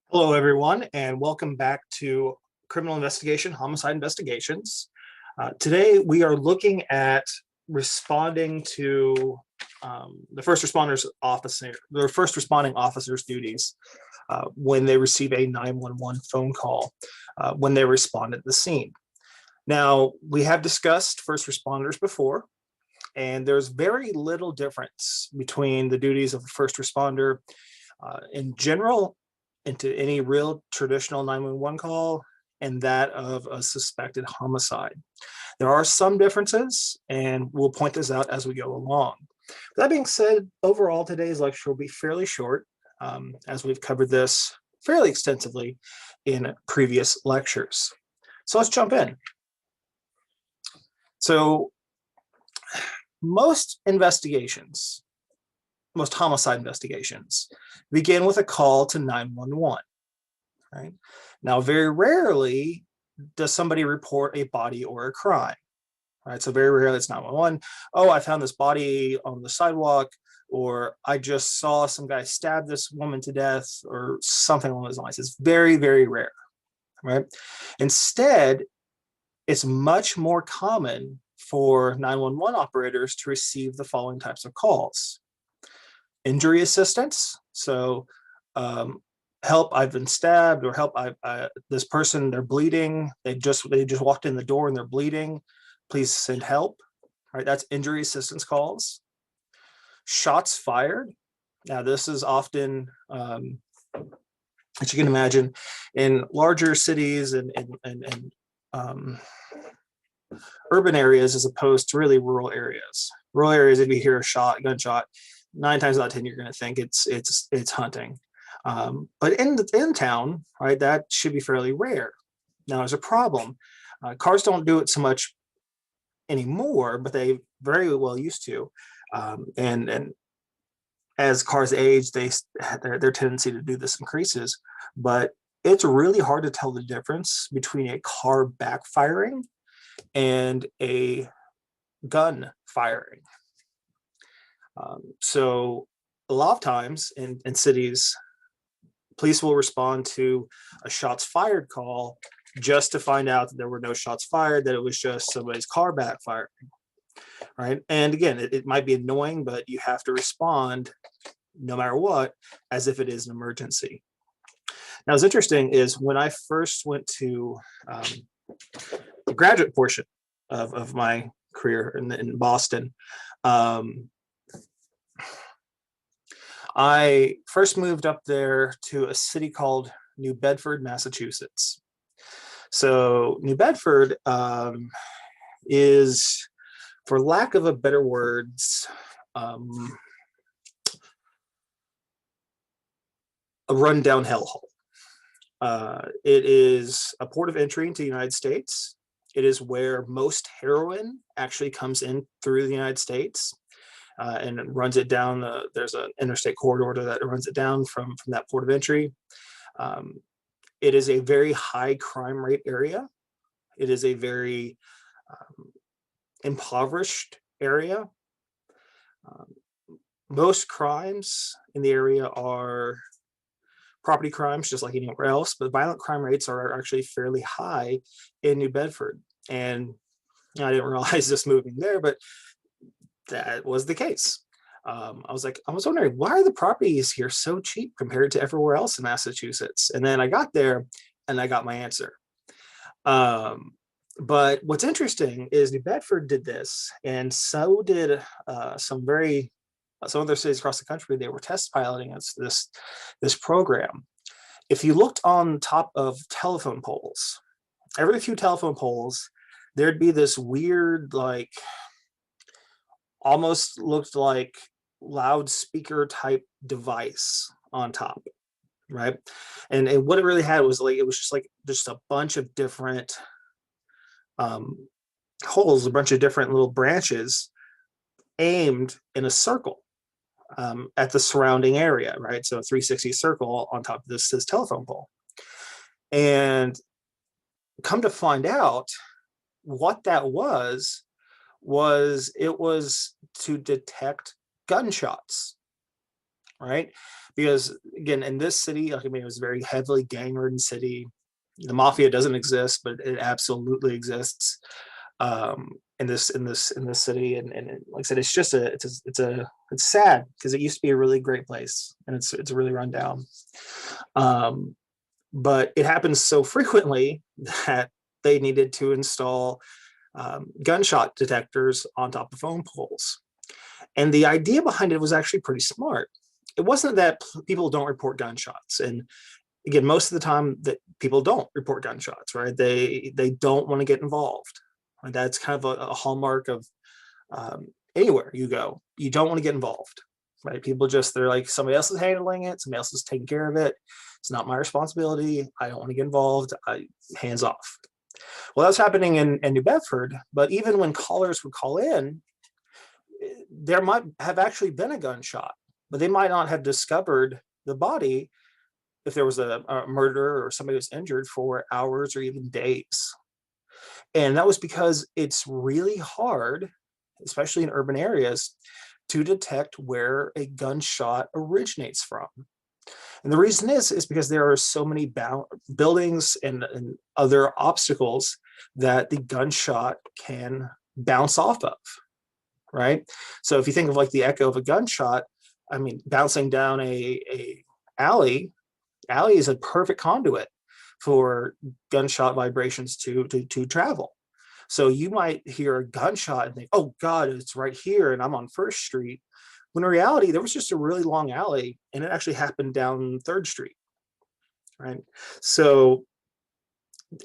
Hello, everyone, and welcome back to Criminal Investigation, Homicide Investigations. Today, we are looking at responding to the first responding officer's duties when they receive a 911 phone call when they respond at the scene. Now, we have discussed first responders before, and there's very little difference between the duties of a first responder in general into any real traditional 911 call and that of a suspected homicide. There are some differences, and we'll point this out as we go along. That being said, overall, today's lecture will be fairly short, as we've covered this fairly extensively in previous lectures. So let's jump in. So most homicide investigations begin with a call to 911, right? Now, very rarely does somebody report a body or a crime, right? So very rarely it's 911. Oh, I found this body on the sidewalk, or I just saw some guy stab this woman to death, or something along those lines. It's very, very rare, right? Instead, it's much more common for 911 operators to receive the following types of calls. Injury assistance, so help, I've been stabbed, or help, this person, they're bleeding, they just walked in the door and they're bleeding, please send help. All right, that's injury assistance calls. Shots fired. Now, this is often, as you can imagine, in larger cities and urban areas as opposed to really rural areas. Rural areas, if you hear a gunshot, 9 times out of 10, you're going to think it's hunting. But in town, right, that should be fairly rare. Now, there's a problem. Cars don't do it so much anymore, but they very well used to. And as cars age, their tendency to do this increases. But it's really hard to tell the difference between a car backfiring and a gun firing. So a lot of times in cities, police will respond to a shots fired call just to find out that there were no shots fired, that it was just somebody's car backfiring, right? And again, it might be annoying, but you have to respond no matter what, as if it is an emergency. Now, what's interesting is when I first went to the graduate portion of my career in Boston, I first moved up there to a city called New Bedford, Massachusetts. So New Bedford is, for lack of a better words, a rundown hellhole. It is a port of entry into the United States. It is where most heroin actually comes in through the United States. And it runs it down. There's an interstate corridor that runs it down from that port of entry. It is a very high crime rate area. It is a very impoverished area. Most crimes in the area are property crimes, just like anywhere else, but violent crime rates are actually fairly high in New Bedford. And I didn't realize this moving there, but that was the case. I was wondering, why are the properties here so cheap compared to everywhere else in Massachusetts? And then I got there and I got my answer. But what's interesting is New Bedford did this, and so did some other cities across the country. They were test piloting this program. If you looked on top of telephone poles, every few telephone poles, there'd be this weird, like, almost looked like loudspeaker type device on top, right? And what it really had was like, it was just a bunch of different holes, a bunch of different little branches aimed in a circle at the surrounding area, right? So a 360 circle on top of this telephone pole. And come to find out, what that was it was to detect gunshots. right? Because again, in this city, like, I mean, it was a very heavily gang-ridden city. The mafia doesn't exist, but it absolutely exists in this city. And like I said, it's just it's sad because it used to be a really great place, and it's really run down. Um, but it happens so frequently that they needed to install gunshot detectors on top of phone poles. And the idea behind it was actually pretty smart. It wasn't that people don't report gunshots. And again, most of the time that people don't report gunshots, right? They don't want to get involved. And that's kind of a hallmark of anywhere you go. You don't want to get involved, right? People just, they're like, somebody else is handling it. Somebody else is taking care of it. It's not my responsibility. I don't want to get involved. Hands off. Well, that's happening in New Bedford. But even when callers would call in, there might have actually been a gunshot, but they might not have discovered the body if there was a murder or somebody was injured for hours or even days. And that was because it's really hard, especially in urban areas, to detect where a gunshot originates from. And the reason is because there are so many buildings and other obstacles that the gunshot can bounce off of, right? So if you think of like the echo of a gunshot, I mean, bouncing down a alley is a perfect conduit for gunshot vibrations to travel. So you might hear a gunshot and think, oh God, it's right here and I'm on First Street. When in reality, there was just a really long alley and it actually happened down Third Street, right? So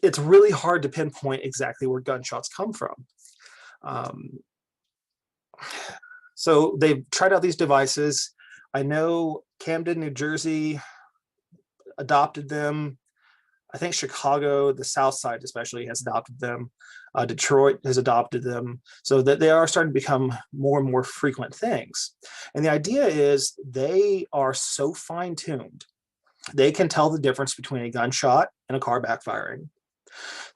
it's really hard to pinpoint exactly where gunshots come from. Um, so they've tried out these devices. I know Camden, New Jersey adopted them. I think Chicago, the South Side especially, has adopted them. Detroit has adopted them, so that they are starting to become more and more frequent things. And the idea is they are so fine-tuned. They can tell the difference between a gunshot and a car backfiring.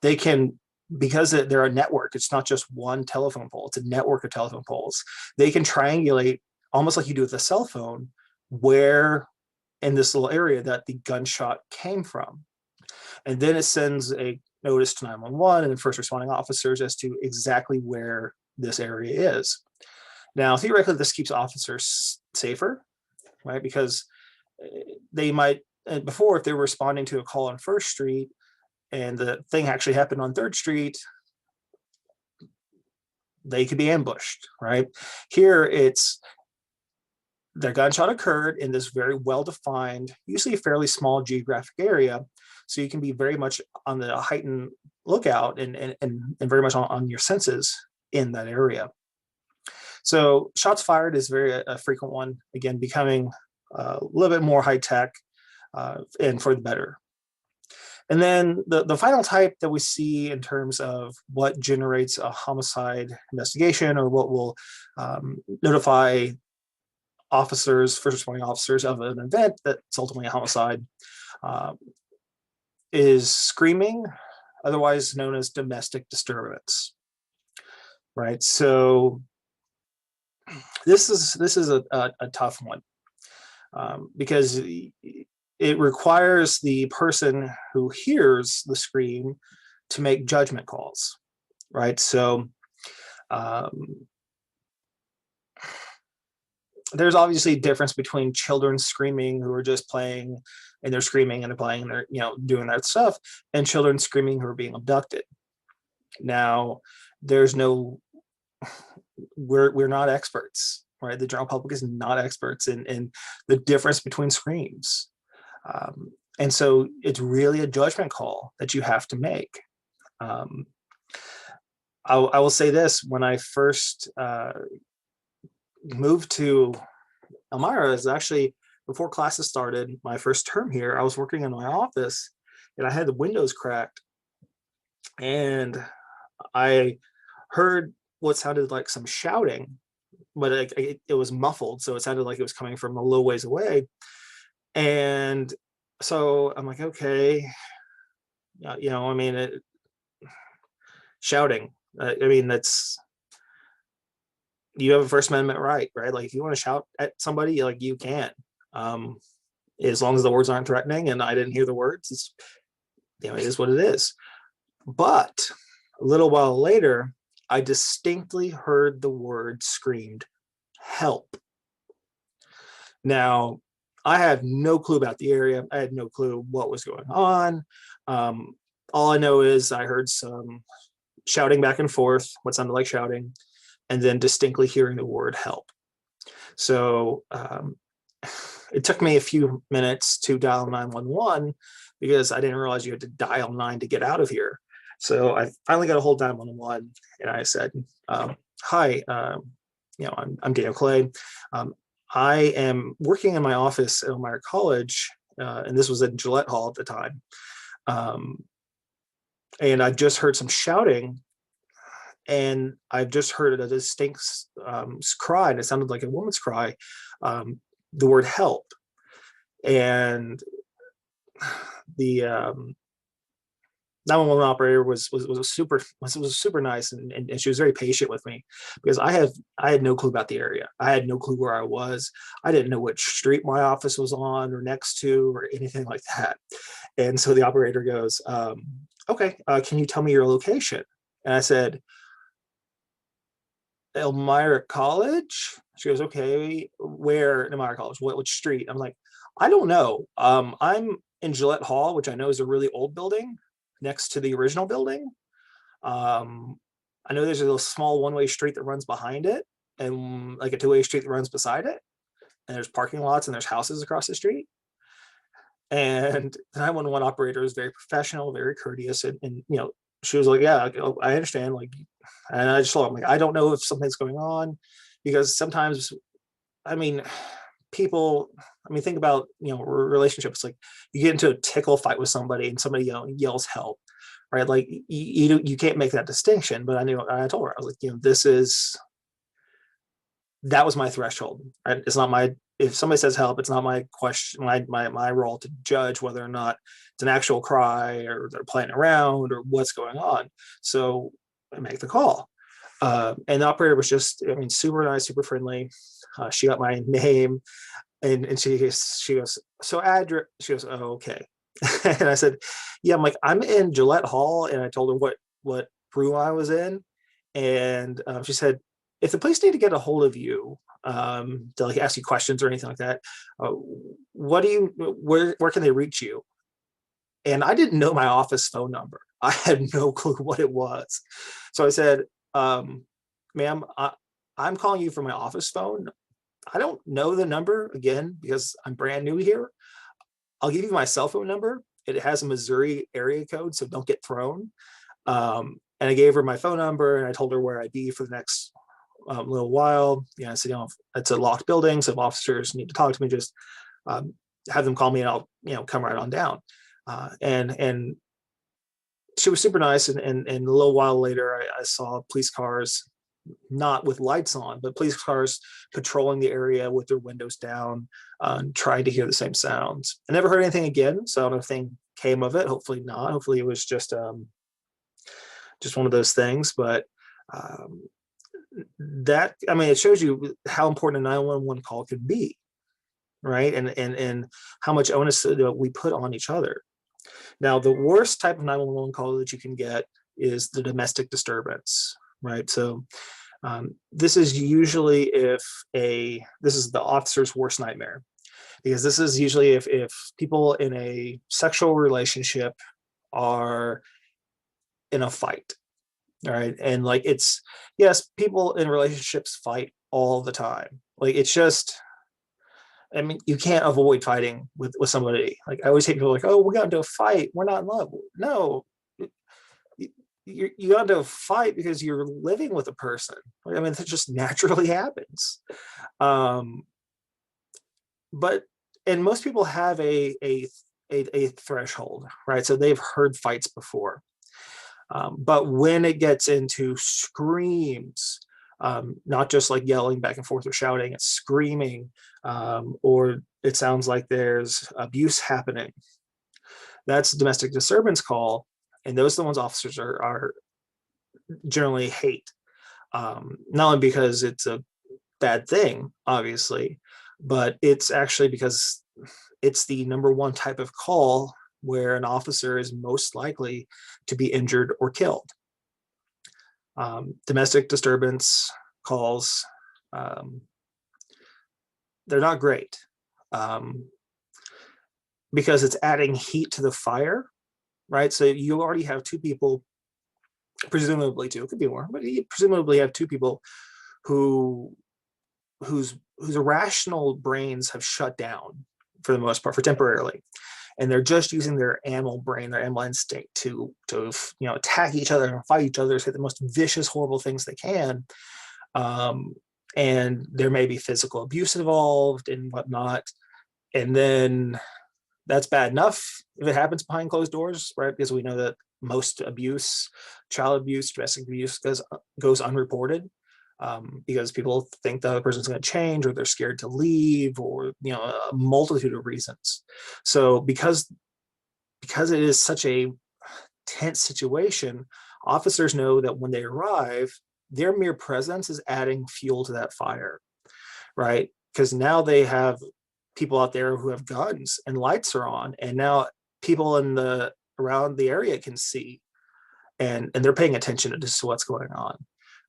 They can, because they're a network, it's not just one telephone pole, it's a network of telephone poles. They can triangulate, almost like you do with a cell phone, where in this little area that the gunshot came from. And then it sends a notice to 911 and first responding officers as to exactly where this area is. Now, theoretically, this keeps officers safer, right? Because they might, before, if they were responding to a call on First Street and the thing actually happened on Third Street, they could be ambushed, right? Here, it's the gunshot occurred in this very well-defined, usually fairly small geographic area. So you can be very much on the heightened lookout and very much on your senses in that area. So shots fired is very a frequent one, again, becoming a little bit more high-tech and for the better. And then the final type that we see in terms of what generates a homicide investigation, or what will notify officers, first responding officers, of an event that's ultimately a homicide, is screaming, otherwise known as domestic disturbance, right? So this is a tough one, because it requires the person who hears the scream to make judgment calls, right? So there's obviously a difference between children screaming who are just playing and they're screaming and they're playing and they're, doing that stuff, and children screaming who are being abducted. Now, there's no, we're not experts, right? The general public is not experts in the difference between screams. And so it's really a judgment call that you have to make. I will say this: when I first moved to Elmira, is actually before classes started, my first term here, I was working in my office and I had the windows cracked, and I heard what sounded like some shouting, but it was muffled, so it sounded like it was coming from a little ways away. And so I'm like, okay, I mean, shouting. I mean, that's, you have a First Amendment right? Like, if you want to shout at somebody, like, you can. As long as the words aren't threatening and I didn't hear the words, it's, it is what it is. But a little while later, I distinctly heard the word screamed, "Help." Now, I had no clue about the area. I had no clue what was going on. All I know is I heard some shouting back and forth, what sounded like shouting, and then distinctly hearing the word "help." So it took me a few minutes to dial 911 because I didn't realize you had to dial 9 to get out of here. So I finally got a hold of 911 and I said, "Hi, I'm Daniel Clay. I am working in my office at Elmira College, and this was in Gillette Hall at the time. And I've just heard some shouting, and I've just heard a distinct cry, and it sounded like a woman's cry, the word help." And the 911 operator was super nice, and she was very patient with me because I had no clue about the area. I had no clue where I was. I didn't know which street my office was on or next to or anything like that. And so the operator goes, "Okay, can you tell me your location?" And I said, "Elmira College." She goes, "Okay, where in Elmira College? Which street?" I'm like, "I don't know. I'm in Gillette Hall, which I know is a really old building next to the original building. I know there's a little small one-way street that runs behind it, and like a two-way street that runs beside it. And there's parking lots and there's houses across the street." And the 911 operator was very professional, very courteous, and she was like, "Yeah, I understand." Like, and I just told him, like, I don't know if something's going on, because sometimes, I mean, people, think about, relationships. Like, you get into a tickle fight with somebody and somebody yells help, right? Like, you can't make that distinction. But I told her, I was like, that was my threshold, right? It's not my, if somebody says help, it's not my question, my role to judge whether or not it's an actual cry or they're playing around or what's going on. So I make the call. And the operator was just, super nice, super friendly. She got my name, and she goes, "So address?" She goes, "Oh, okay." And I said, "Yeah." I'm like, "I'm in Gillette Hall," and I told her what room I was in, and she said, "If the police need to get a hold of you, to like ask you questions or anything like that, where can they reach you?" And I didn't know my office phone number. I had no clue what it was. So I said, "Ma'am, I'm calling you from my office phone. I don't know the number, again, because I'm brand new here. I'll give you my cell phone number. It has a Missouri area code, so don't get thrown." And I gave her my phone number, and I told her where I'd be for the next little while. I said, it's a locked building, so if officers need to talk to me, just have them call me, and I'll come right on down. And she was super nice, and a little while later, I saw police cars, not with lights on, but police cars patrolling the area with their windows down, trying to hear the same sounds. I never heard anything again, so I don't know if anything came of it. Hopefully not. Hopefully it was just one of those things. But that, it shows you how important a 911 call could be, right? And how much onus we put on each other. Now, the worst type of 911 call that you can get is the domestic disturbance, right? So this is usually this is the officer's worst nightmare, because this is usually if people in a sexual relationship are in a fight, all right? And like, yes, people in relationships fight all the time. Like, it's just, you can't avoid fighting with somebody. Like, I always hate people like, "Oh, we got into a fight, we're not in love." No, you got into a fight because you're living with a person. That just naturally happens. But and most people have a threshold, right? So they've heard fights before. But when it gets into screams, not just like yelling back and forth or shouting, it's screaming, or it sounds like there's abuse happening, that's a domestic disturbance call. And those are the ones officers are generally hate. Not only because it's a bad thing, obviously, but it's actually because it's the number one type of call where an officer is most likely to be injured or killed. Domestic disturbance calls, they're not great, because it's adding heat to the fire, right? So you already have two people, presumably two, it could be more, but you presumably have two people whose irrational brains have shut down for the most part, for temporarily, and they're just using their animal brain, their animal instinct to attack each other and fight each other, say the most vicious, horrible things they can. And there may be physical abuse involved and whatnot. And then that's bad enough if it happens behind closed doors, right? Because we know that most abuse, child abuse, domestic abuse goes unreported, because people think the other person's going to change, or they're scared to leave, or a multitude of reasons. So because it is such a tense situation, officers know that when they arrive, their mere presence is adding fuel to that fire, right? Because now they have people out there who have guns and lights are on, and now people around the area can see, and they're paying attention to what's going on,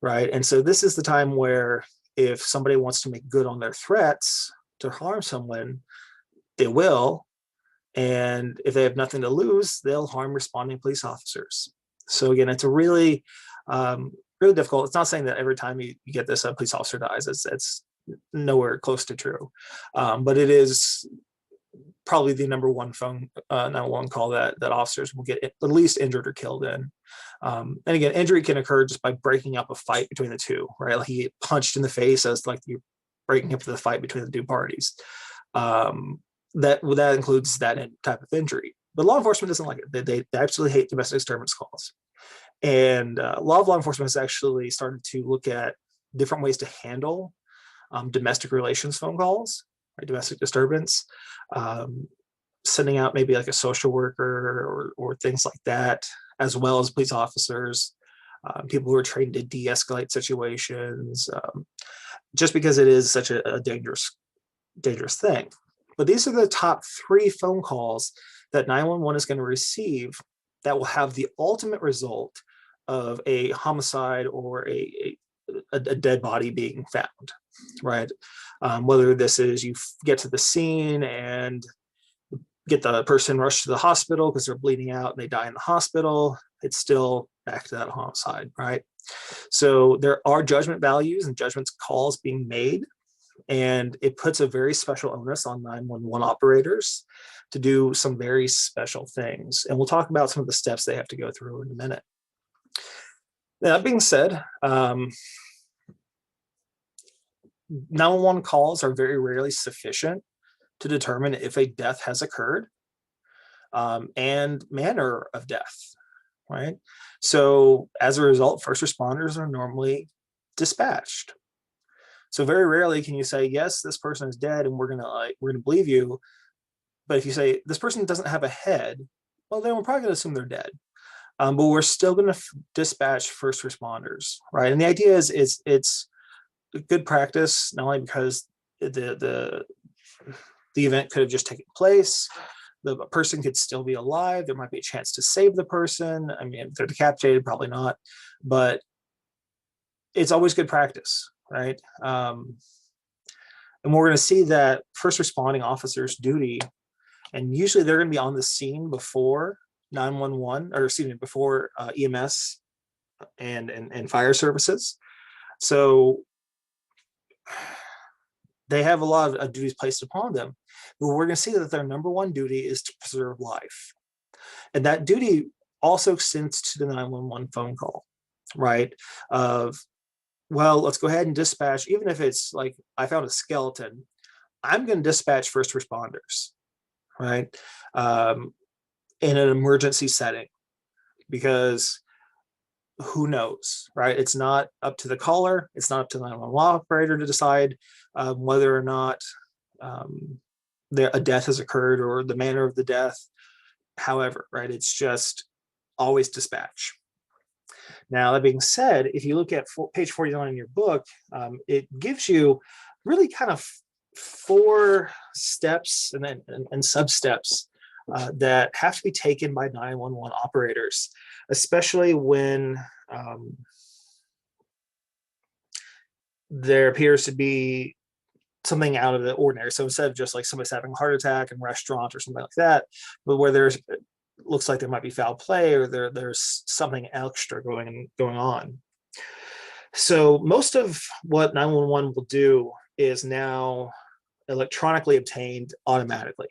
right? And so this is the time where if somebody wants to make good on their threats to harm someone, they will. And if they have nothing to lose, they'll harm responding police officers. So again, it's a really, really difficult. It's not saying that every time you get this, a police officer dies. It's nowhere close to true. But it is probably the number one 911 call that officers will get at least injured or killed in. And again, injury can occur just by breaking up a fight between the two, right? Like he get punched in the face, as like you're breaking up the fight between the two parties. That includes that type of injury. But law enforcement doesn't like it. They absolutely hate domestic disturbance calls. And a lot of law enforcement has actually started to look at different ways to handle domestic relations phone calls, right? Domestic disturbance, sending out maybe like a social worker or things like that, as well as police officers, people who are trained to de-escalate situations, just because it is such a dangerous thing. But these are the top 3 phone calls that 911 is going to receive that will have the ultimate result of a homicide or a dead body being found, right? Whether this is you get to the scene and get the person rushed to the hospital because they're bleeding out and they die in the hospital, it's still back to that homicide, right? So there are judgment values and judgment calls being made, and it puts a very special onus on 911 operators to do some very special things. And we'll talk about some of the steps they have to go through in a minute. That being said, 911 calls are very rarely sufficient to determine if a death has occurred, and manner of death, right? So as a result, first responders are normally dispatched. So very rarely can you say, yes, this person is dead and we're gonna believe you. But if you say this person doesn't have a head, well, then we're probably gonna assume they're dead. But we're still gonna dispatch first responders, right? And the idea is it's good practice, not only because the event could have just taken place, the person could still be alive, there might be a chance to save the person. I mean, if they're decapitated, probably not, but it's always good practice, right? And we're going to see that first responding officers' duty, and usually they're going to be on the scene before 911, or excuse me, before EMS and fire services. So they have a lot of duties placed upon them, but we're going to see that their number one duty is to preserve life. And that duty also extends to the 911 phone call, right? Of, well, let's go ahead and dispatch, even if it's like, I found a skeleton, I'm going to dispatch first responders, right? In an emergency setting, because who knows, right? It's not up to the caller, it's not up to the 911 operator to decide whether or not a death has occurred or the manner of the death. However, right, it's just always dispatch. Now, that being said, if you look at page 49 in your book, it gives you really kind of 4 steps and sub steps that have to be taken by 911 operators, especially when there appears to be something out of the ordinary. So instead of just like somebody's having a heart attack in a restaurant or something like that, but where there's looks like there might be foul play or there's something extra going on. So most of what 911 will do is now electronically obtained automatically,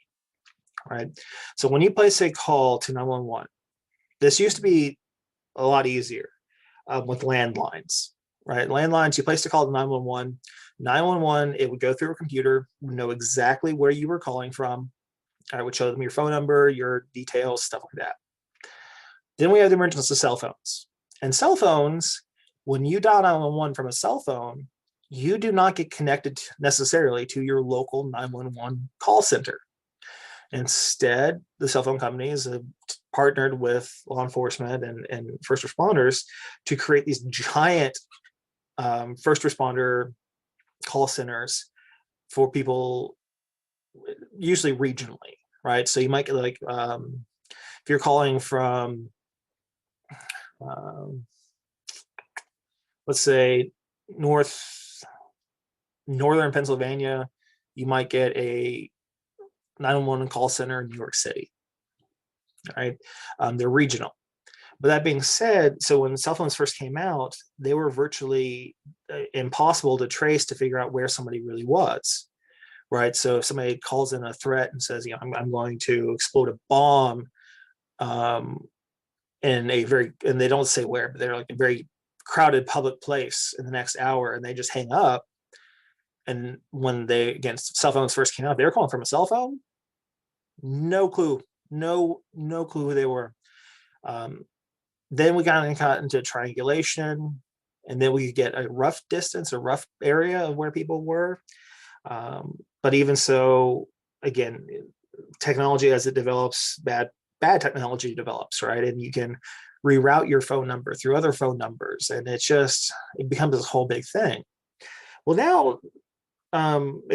right? So when you place a call to 911, this used to be a lot easier with landlines, right? Landlines, you placed a call to 911. 911, it would go through a computer, know exactly where you were calling from. I would show them your phone number, your details, stuff like that. Then we have the emergence of cell phones. And cell phones, when you dial 911 from a cell phone, you do not get connected necessarily to your local 911 call center. Instead, the cell phone companies have partnered with law enforcement and first responders to create these giant first responder call centers for people, usually regionally, right? So you might get like, if you're calling from, let's say northern Pennsylvania, you might get a 911 call center in New York City, right? They're regional. But that being said, so when cell phones first came out, they were virtually impossible to trace to figure out where somebody really was, right? So if somebody calls in a threat and says, I'm going to explode a bomb in a very, and they don't say where, but they're like a very crowded public place in the next hour, and they just hang up. And when cell phones first came out, they were calling from a cell phone. No clue, no clue who they were. Then we got into triangulation, and then we could get a rough distance, a rough area of where people were. But even so, again, technology as it develops, bad technology develops, right? And you can reroute your phone number through other phone numbers, and it becomes this whole big thing. Well, now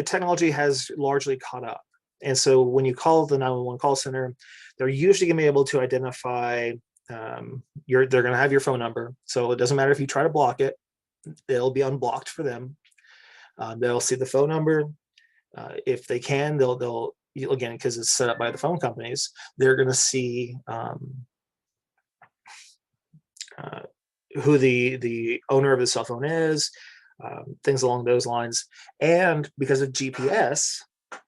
technology has largely caught up. And so when you call the 911 call center, they're usually going to be able to identify they're going to have your phone number. So it doesn't matter if you try to block it, it'll be unblocked for them. They'll see the phone number. If they can, they'll again, because it's set up by the phone companies, they're going to see who the owner of the cell phone is, things along those lines. And because of GPS,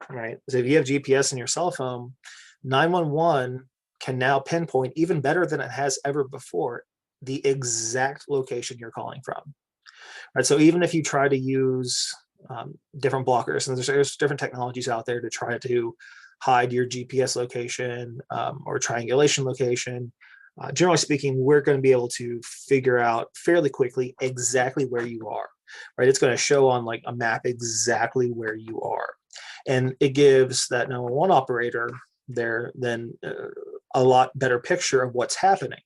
right? So if you have GPS in your cell phone, 911 can now pinpoint, even better than it has ever before, the exact location you're calling from. Right. So even if you try to use different blockers, and there's different technologies out there to try to hide your GPS location or triangulation location, generally speaking, we're going to be able to figure out fairly quickly exactly where you are. Right. It's going to show on like a map exactly where you are. And it gives that 911 operator a lot better picture of what's happening.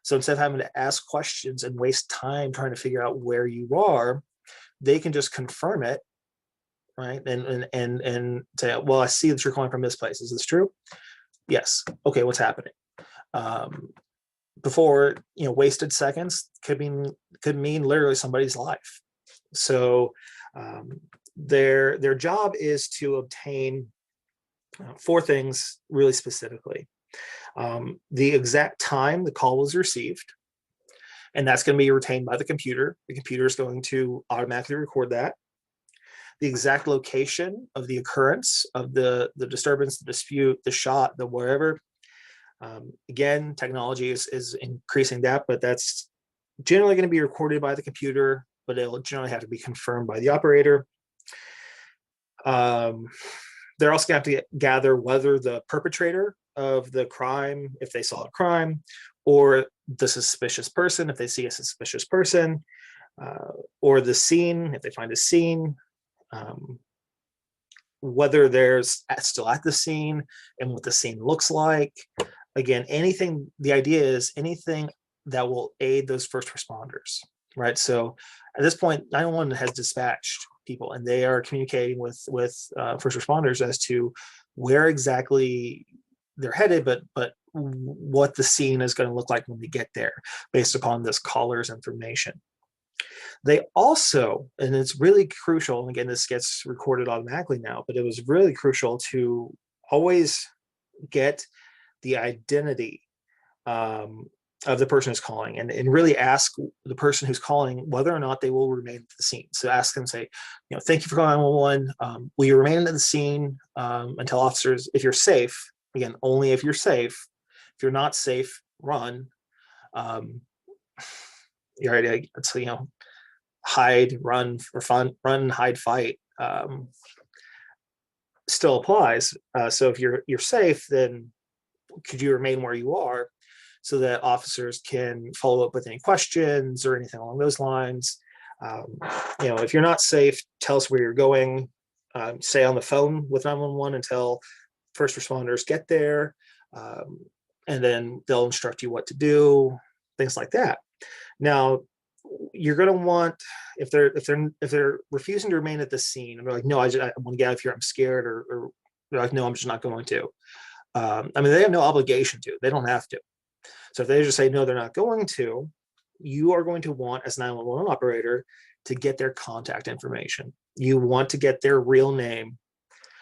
So instead of having to ask questions and waste time trying to figure out where you are, they can just confirm it, right? And say, well, I see that you're calling from this place. Is this true? Yes. Okay, what's happening? Before, wasted seconds could mean literally somebody's life. So their job is to obtain 4 things really specifically. The exact time the call was received, and that's going to be retained by the computer. The computer is going to automatically record that. The exact location of the occurrence of the disturbance, the dispute, the shot, the wherever. Again, technology is increasing that, but that's generally going to be recorded by the computer, but it'll generally have to be confirmed by the operator. They're also going to have to gather whether the perpetrator of the crime, if they saw a crime, or the suspicious person, if they see a suspicious person, or the scene, if they find a scene, whether there's still at the scene and what the scene looks like. Again, the idea is anything that will aid those first responders, right? So at this point, 911 has dispatched people, and they are communicating with first responders as to where exactly they're headed, but what the scene is going to look like when they get there, based upon this caller's information. They also, and it's really crucial, and again, this gets recorded automatically now, but it was really crucial to always get the identity of the person who's calling, and really ask the person who's calling whether or not they will remain at the scene. So ask them, say, thank you for calling 911. Will you remain at the scene until officers, if you're safe, again, only if you're safe. If you're not safe, run. You're right. It's, hide, run for fun, run, hide, fight still applies. So if you're safe, then could you remain where you are, so that officers can follow up with any questions or anything along those lines. If you're not safe, tell us where you're going. Stay on the phone with 911 until first responders get there, and then they'll instruct you what to do, things like that. Now, you're going to want, if they're refusing to remain at the scene, and they're like, no, I want to get out of here, I'm scared, or they're like, no, I'm just not going to. They have no obligation to. They don't have to. So if they just say no, they're not going to, you are going to want, as a 911 operator, to get their contact information. You want to get their real name.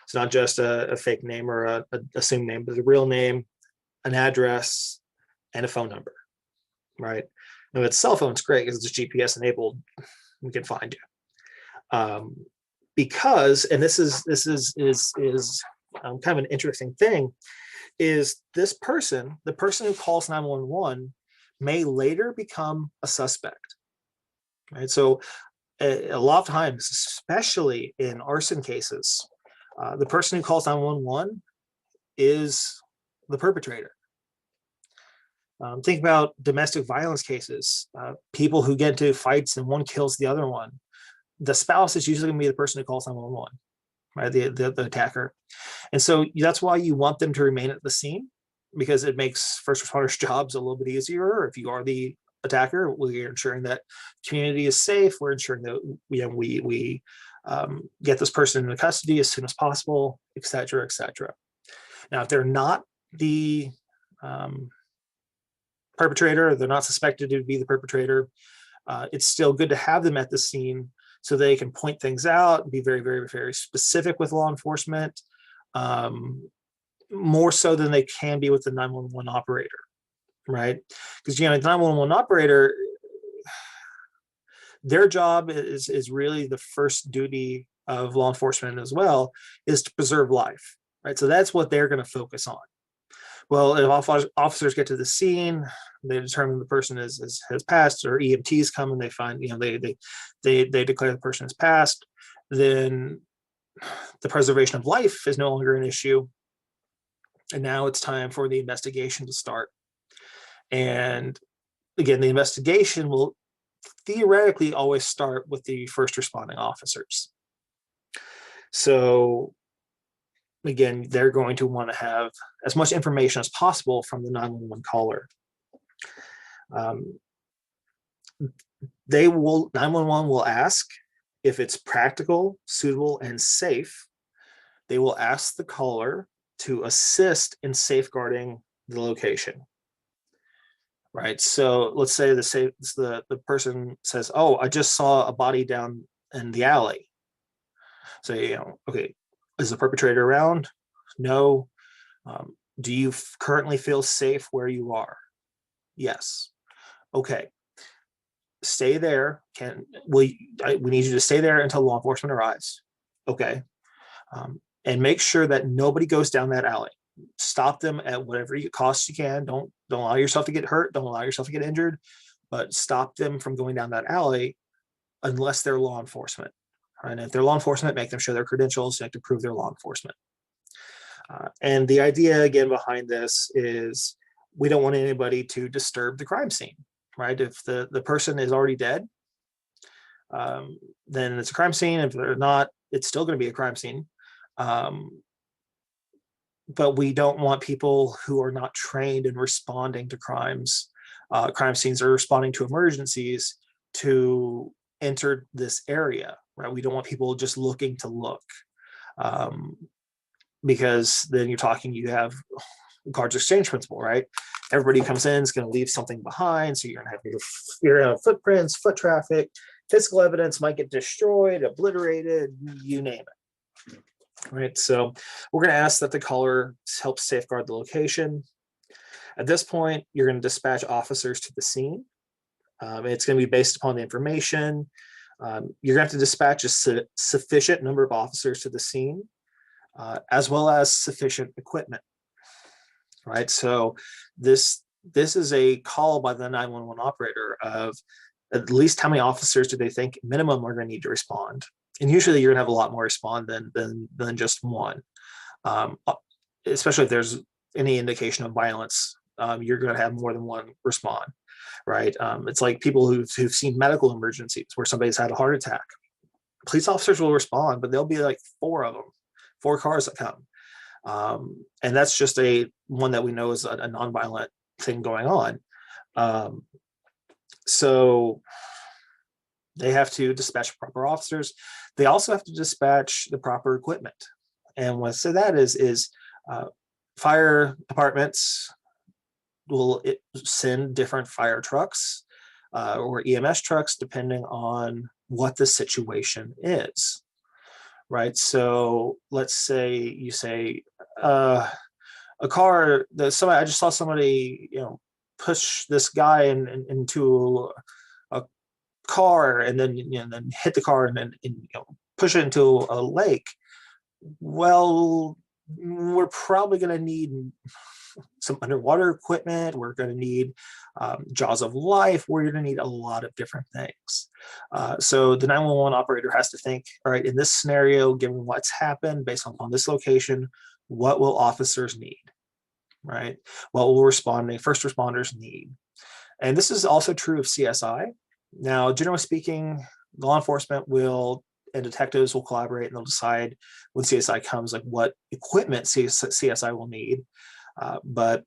It's not just a fake name or a assumed name, but the real name, an address, and a phone number, right? Now, with cell phones, great, because it's GPS enabled. We can find you. Because, and this is kind of an interesting thing, is this person, the person who calls 911, may later become a suspect, right? So a lot of times, especially in arson cases, the person who calls 911 is the perpetrator. Think about domestic violence cases, people who get into fights and one kills the other one. The spouse is usually going to be the person who calls 911, right? The attacker. And so that's why you want them to remain at the scene, because it makes first responders' jobs a little bit easier. If you are the attacker, we're ensuring that community is safe. We're ensuring that we get this person into custody as soon as possible, et cetera, et cetera. Now, if they're not the perpetrator, they're not suspected to be the perpetrator, it's still good to have them at the scene so they can point things out and be very, very, very specific with law enforcement, more so than they can be with the 911 operator, right? Because, the 911 operator, their job is really the first duty of law enforcement as well, is to preserve life, right? So that's what they're going to focus on. Well, if officers get to the scene, they determine the person has passed, or EMTs come and they find, they declare the person has passed, then the preservation of life is no longer an issue. And now it's time for the investigation to start. And again, the investigation will theoretically always start with the first responding officers. So again, they're going to want to have as much information as possible from the 911 caller. 911 will ask if it's practical, suitable, and safe. They will ask the caller to assist in safeguarding the location, right? So let's say the person says, oh, I just saw a body down in the alley. So, okay, is the perpetrator around? No. Do you currently feel safe where you are? Yes. Okay. Stay there. We need you to stay there until law enforcement arrives. Okay. And make sure that nobody goes down that alley. Stop them at whatever cost you can. Don't allow yourself to get hurt. Don't allow yourself to get injured, but stop them from going down that alley unless they're law enforcement. And if they're law enforcement, make them show their credentials to prove they're law enforcement. And the idea, again, behind this is we don't want anybody to disturb the crime scene, right? If the person is already dead, then it's a crime scene. If they're not, it's still going to be a crime scene. But we don't want people who are not trained in responding to crime scenes, or responding to emergencies, to enter this area, right? We don't want people just looking to look, because then you have cards exchange principle, right? Everybody who comes in is going to leave something behind, so you're going to have footprints, foot traffic, physical evidence might get destroyed, obliterated, you name it. Right, so we're going to ask that the caller help safeguard the location. At this point, you're going to dispatch officers to the scene. It's going to be based upon the information. You're going to have to dispatch a sufficient number of officers to the scene, as well as sufficient equipment. Right, so this is a call by the 911 operator of at least how many officers do they think minimum are going to need to respond. And usually you're going to have a lot more respond than just one, especially if there's any indication of violence. You're going to have more than one respond, right? It's like people who've seen medical emergencies where somebody's had a heart attack. Police officers will respond, but there'll be like 4 of them, 4 cars that come. And that's just one that we know is a nonviolent thing going on. So they have to dispatch proper officers. They also have to dispatch the proper equipment. And what I say that is fire departments will send different fire trucks or EMS trucks depending on what the situation is. Right, so let's say you say a car that I just saw somebody push this guy into a car and then then hit the car and then push it into a lake. Well, we're probably going to need some underwater equipment. We're going to need jaws of life. We're going to need a lot of different things. So the 911 operator has to think, all right, in this scenario, given what's happened based on this location, what will officers need, right? What will first responders need? And this is also true of CSI. Now, generally speaking, law enforcement and detectives will collaborate and they'll decide when CSI comes, like what equipment CSI will need. But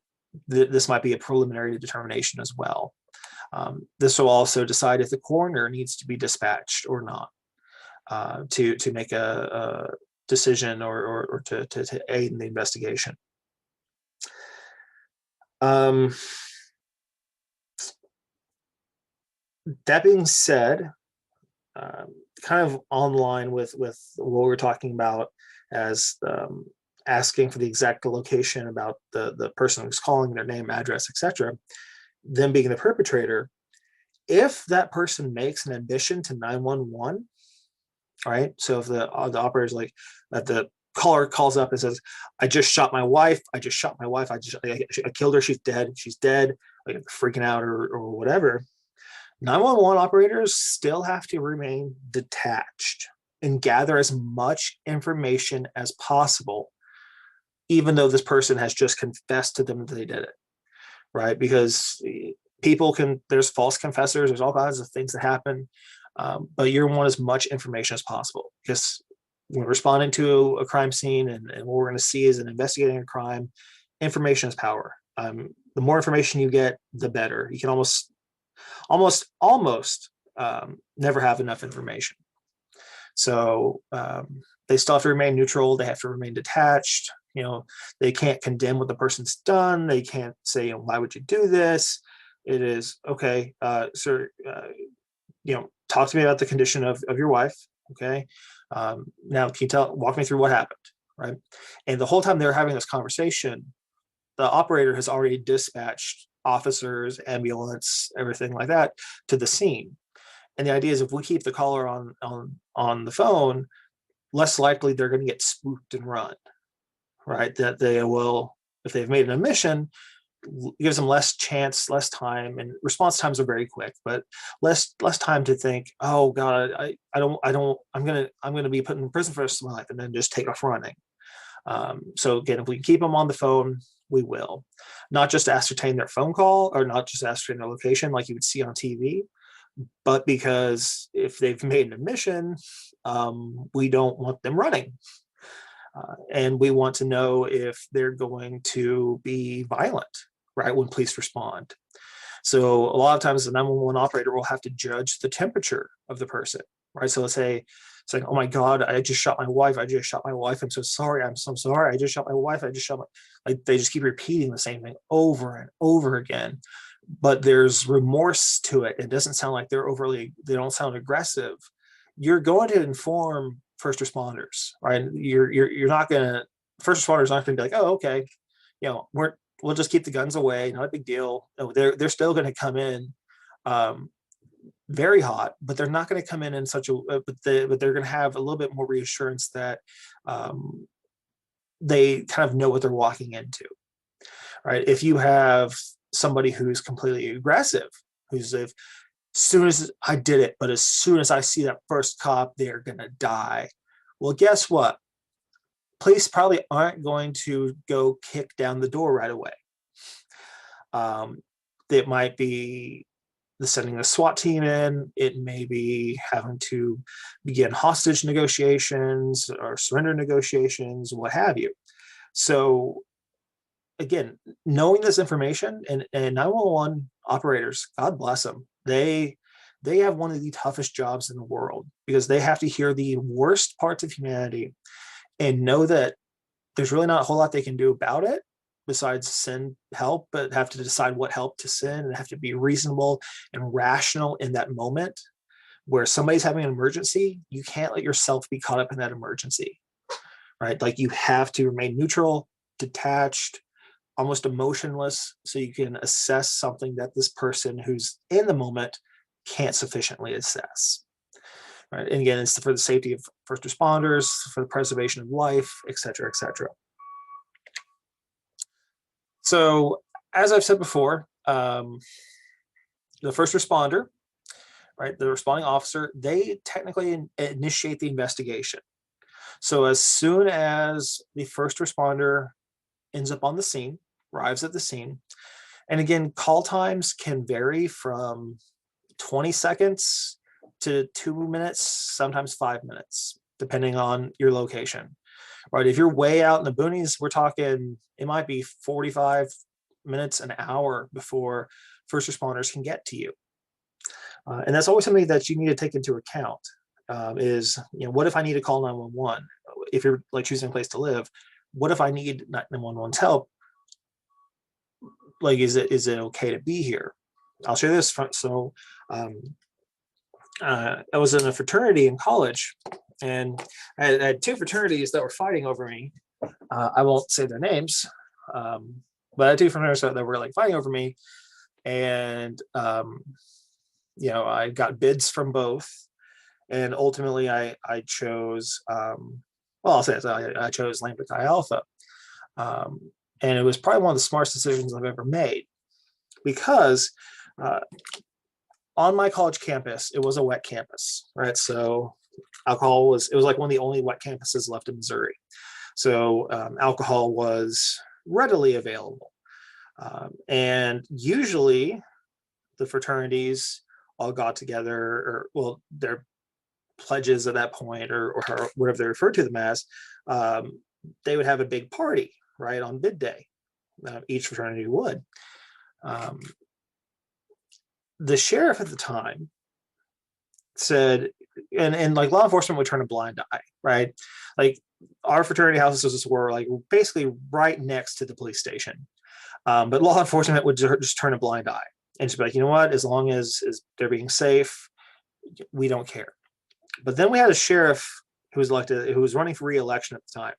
this might be a preliminary determination as well. This will also decide if the coroner needs to be dispatched or not to make a decision or to aid in the investigation. That being said, kind of online with what we're talking about as asking for the exact location about the person who's calling, their name, address, etc., them being the perpetrator, if that person makes an admission to 911, right? So if the operator's like, that the caller calls up and says, I just shot my wife, I killed her, she's dead, like freaking out or whatever, 911 operators still have to remain detached and gather as much information as possible, even though this person has just confessed to them that they did it, right? Because there's false confessors, there's all kinds of things that happen, but you want as much information as possible, because when responding to a crime scene and what we're going to see is an investigating a crime, information is power. The more information you get, the better. You can almost never have enough information. So they still have to remain neutral. They have to remain detached. They can't condemn what the person's done. They can't say, why would you do this? It is, okay, sir, talk to me about the condition of your wife. Okay. Now can you walk me through what happened? Right. And the whole time they're having this conversation, the operator has already dispatched officers, ambulance, everything like that to the scene. And the idea is if we keep the caller on the phone, less likely they're going to get spooked and run, right? That they will, if they've made an admission, gives them less chance, less time, and response times are very quick, but less time to think, oh God, I'm gonna be put in prison for the rest of my life, and then just take off running. So again, if we keep them on the phone, we will. Not just ascertain their phone call or not just ascertain their location like you would see on TV, but because if they've made an admission, we don't want them running. And we want to know if they're going to be violent, right, when police respond. So a lot of times the 911 operator will have to judge the temperature of the person, right? So let's say saying, "Oh my God, I just shot my wife. I just shot my wife. I'm so sorry. I'm so sorry. I just shot my wife. I just shot my," like they just keep repeating the same thing over and over again. But there's remorse to it. It doesn't sound like they don't sound aggressive. You're going to inform first responders, right? You're not gonna, first responders aren't gonna be like, "Oh, okay, we'll just keep the guns away, not a big deal." No, they're still gonna come in very hot, but they're not going to come in such a, but they're going to have a little bit more reassurance that they kind of know what they're walking into, right? If you have somebody who's completely aggressive, who's, as soon as I did it, but as soon as I see that first cop, they're going to die. Well, guess what? Police probably aren't going to go kick down the door right away. It might be sending a SWAT team in. It may be having to begin hostage negotiations or surrender negotiations, what have you. So again, knowing this information, and 911 operators, God bless them, they have one of the toughest jobs in the world, because they have to hear the worst parts of humanity and know that there's really not a whole lot they can do about it besides send help, but have to decide what help to send, and have to be reasonable and rational in that moment where somebody's having an emergency. You can't let yourself be caught up in that emergency, right? Like you have to remain neutral, detached, almost emotionless, so you can assess something that this person who's in the moment can't sufficiently assess. Right? And again, it's for the safety of first responders, for the preservation of life, et cetera, et cetera. So, as I've said before, the first responder, right, the responding officer, they technically initiate the investigation. So, as soon as the first responder ends up on the scene, arrives at the scene, and again, call times can vary from 20 seconds to 2 minutes, sometimes 5 minutes, depending on your location. Right? If you're way out in the boonies, we're talking, it might be 45 minutes, an hour before first responders can get to you. And that's always something that you need to take into account. Is, what if I need to call 911? If you're like choosing a place to live, what if I need 911's help? Like, is it okay to be here? I'll share this. So I was in a fraternity in college, and I had two fraternities that were fighting over me. I won't say their names, but I had two fraternities that were like fighting over me, and I got bids from both, and ultimately I chose, I'll say it, I chose Lambda Chi Alpha, and it was probably one of the smartest decisions I've ever made, because on my college campus, it was a wet campus, right? So alcohol was like one of the only wet campuses left in Missouri. So alcohol was readily available. And usually the fraternities all got together, or, well, their pledges at that point, or whatever they referred to them as, they would have a big party, right, on bid day. Each fraternity would. The sheriff at the time said, and like law enforcement would turn a blind eye, right? Like our fraternity houses were like basically right next to the police station. But law enforcement would just turn a blind eye and just be like, you know what, as long as they're being safe, we don't care. But then we had a sheriff who was elected, who was running for re-election at the time.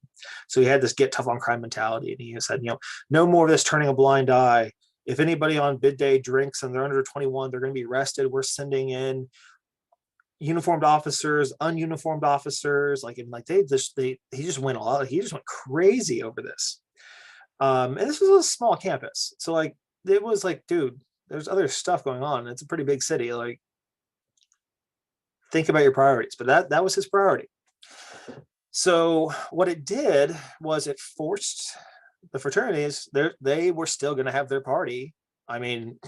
So he had this get tough on crime mentality. And he said, no more of this turning a blind eye. If anybody on bid day drinks and they're under 21, they're going to be arrested. We're sending in uniformed officers, ununiformed officers. Like, and like he just went crazy over this. And this was a small campus. So like, it was like, dude, there's other stuff going on. It's a pretty big city. Like, think about your priorities. But that was his priority. So what it did was it forced the fraternities, they were still going to have their party. I mean,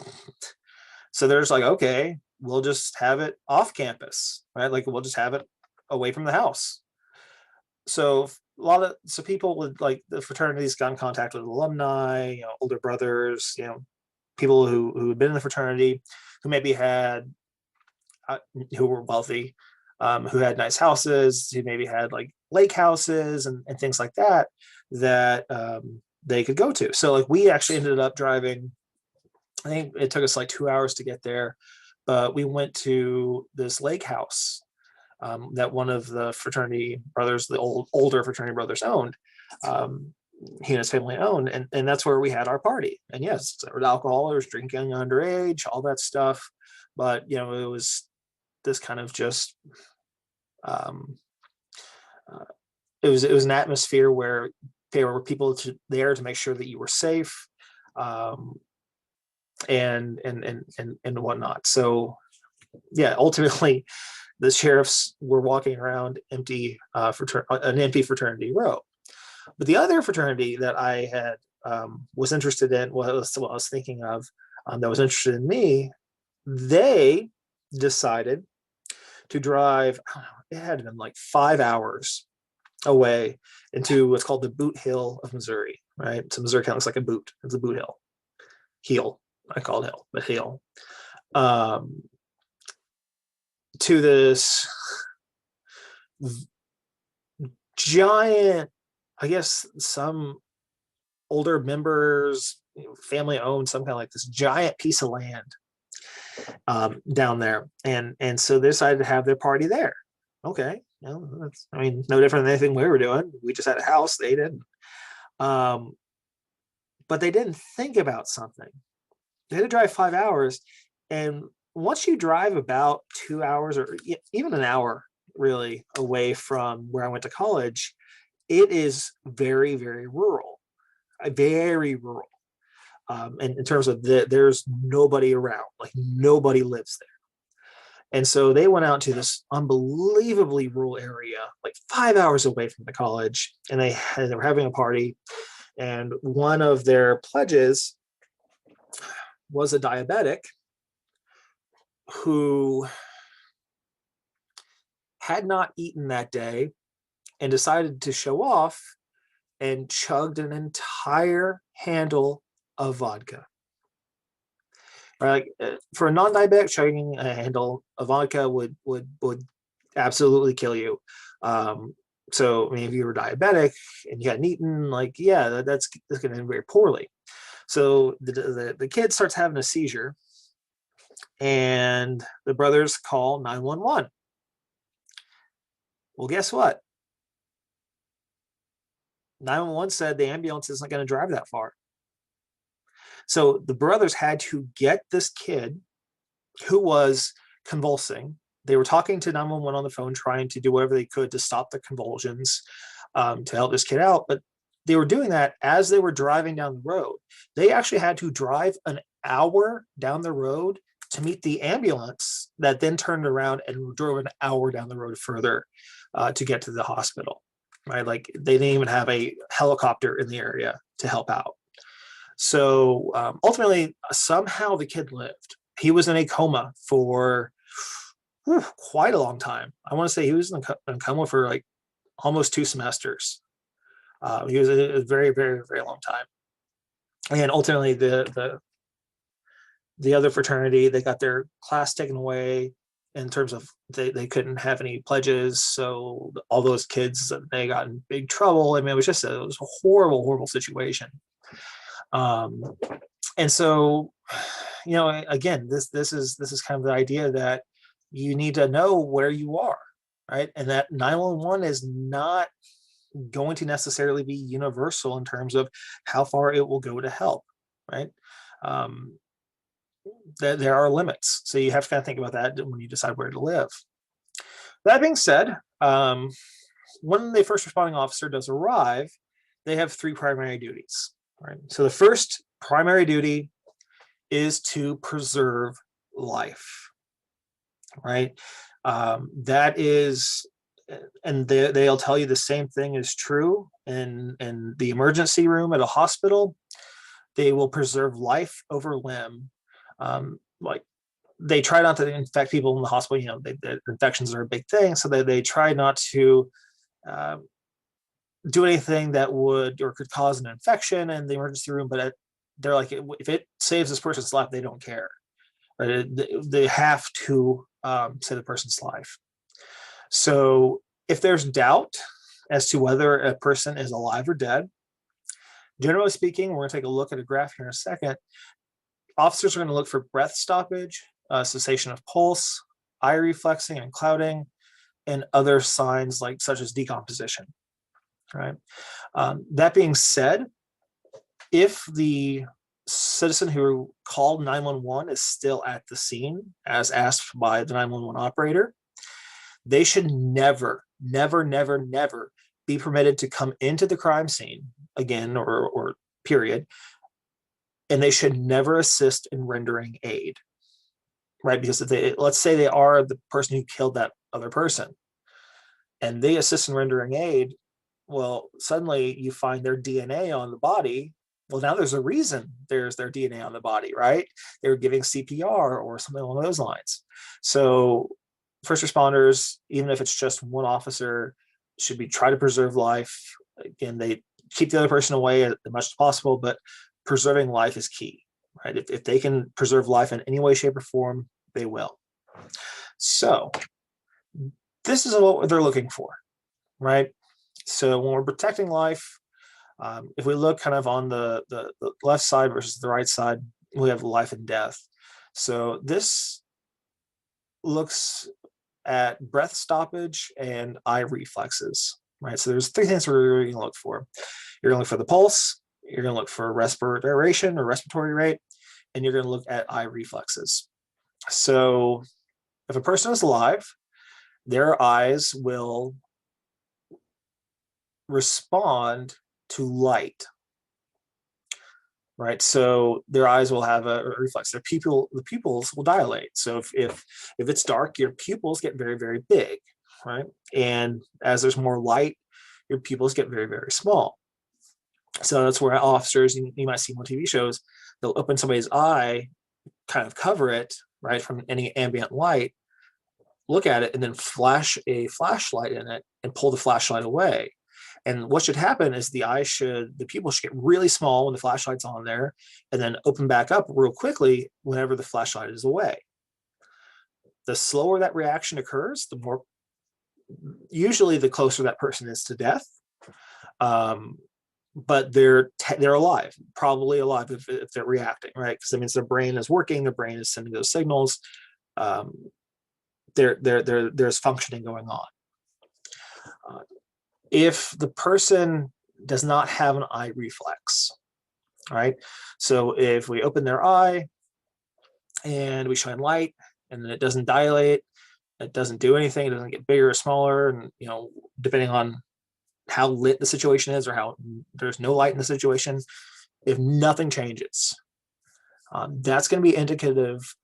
so there's like, okay, we'll just have it off campus, right? Like, we'll just have it away from the house. So people with like the fraternities got in contact with alumni, older brothers, people who had been in the fraternity, who maybe had, who were wealthy, who had nice houses, who maybe had like lake houses and things like that, that they could go to. So like we actually ended up driving, I think it took us like 2 hours to get there, but we went to this lake house that one of the fraternity brothers, the older fraternity brothers owned. He and his family owned, and that's where we had our party. And yes, there was alcohol, there was drinking underage, all that stuff. But it was this kind of just um, it was an atmosphere where there were people there to make sure that you were safe, and whatnot. So yeah, ultimately the sheriffs were walking around empty an empty fraternity row. But the other fraternity that I had was interested in, what I was thinking of, that was interested in me, they decided to drive, I don't know, it had been like 5 hours away into what's called the Boot Hill of Missouri, right? So Missouri kind of looks like a boot. It's a boot hill. Heel. I call it hill, but hill. To this giant, I guess some older members, family owned, some kind of like this giant piece of land down there, and so they decided to have their party there. Okay, that's, I mean, no different than anything we were doing. We just had a house, they didn't. But they didn't think about something. They had to drive 5 hours, and once you drive about 2 hours or even an hour really away from where I went to college, it is very, very rural, very rural. And in terms of there's nobody around, like nobody lives there. And so they went out to this unbelievably rural area, like 5 hours away from the college, and they were having a party. And one of their pledges was a diabetic who had not eaten that day and decided to show off and chugged an entire handle of vodka. Right? For a non-diabetic, chugging a handle of vodka would absolutely kill you. So I mean, if you were diabetic and you hadn't eaten, like, yeah, that's going to end very poorly. So the kid starts having a seizure, and the brothers call 911. Well, guess what? 911 said the ambulance isn't going to drive that far. So the brothers had to get this kid who was convulsing. They were talking to 911 on the phone, trying to do whatever they could to stop the convulsions, to help this kid out. But they were doing that as they were driving down the road. They actually had to drive an hour down the road to meet the ambulance that then turned around and drove an hour down the road further to get to the hospital. Right? Like they didn't even have a helicopter in the area to help out. So ultimately, somehow the kid lived. He was in a coma for quite a long time. I want to say he was in a coma for like almost 2 semesters. He was a very, very, very long time. And ultimately, the other fraternity, they got their class taken away in terms of they couldn't have any pledges. So all those kids, they got in big trouble. I mean, it was a horrible, horrible situation. And so, again, this is kind of the idea that you need to know where you are, right? And that 911 is not going to necessarily be universal in terms of how far it will go to help, right? There are limits. So you have to kind of think about that when you decide where to live. That being said, when the first responding officer does arrive, they have 3 primary duties, right? So the first primary duty is to preserve life, right? That is, and they'll tell you the same thing is true in the emergency room at a hospital. They will preserve life over limb. Like they try not to infect people in the hospital. Infections are a big thing, so they try not to do anything that would or could cause an infection in the emergency room. But they're like, if it saves this person's life, they don't care. Right? They have to save the person's life. So if there's doubt as to whether a person is alive or dead, generally speaking, we're going to take a look at a graph here in a second. Officers are going to look for breath stoppage, cessation of pulse, eye reflexing and clouding, and other signs like such as decomposition. Right. That being said, if the citizen who called 911 is still at the scene as asked by the 911 operator, they should never, never, never, never be permitted to come into the crime scene again, or period. And they should never assist in rendering aid, right? Because if they, let's say they are the person who killed that other person and they assist in rendering aid, well, suddenly you find their DNA on the body. Well, now there's a reason there's their DNA on the body, right? They're giving CPR or something along those lines. So first responders, even if it's just one officer, should be try to preserve life. Again, they keep the other person away as much as possible, but preserving life is key, right? If they can preserve life in any way, shape, or form, they will. So this is what they're looking for, right? So when we're protecting life, if we look kind of on the left side versus the right side, we have life and death. So this looks at breath stoppage and eye reflexes, right? So there's three things we're going to look for. You're going to look for the pulse, you're going to look for respiration or respiratory rate, and you're going to look at eye reflexes. So if a person is alive, their eyes will respond to light, right? So their eyes will have a reflex. The pupils will dilate. So if it's dark, your pupils get very, very big, right? And as there's more light, your pupils get very, very small. So that's where officers, you might see on TV shows, they'll open somebody's eye, kind of cover it, right, from any ambient light, look at it, and then flash a flashlight in it and pull the flashlight away. And what should happen is the pupil should get really small when the flashlight's on there, and then open back up real quickly whenever the flashlight is away. The slower that reaction occurs, the more, usually the closer that person is to death. But they're alive, probably alive if they're reacting, right? Because that means their brain is working, their brain is sending those signals. There's functioning going on. If the person does not have an eye reflex, right? So if we open their eye and we shine light and then it doesn't dilate, it doesn't do anything, it doesn't get bigger or smaller, and depending on how lit the situation is or how there's no light in the situation, if nothing changes, that's going to be indicative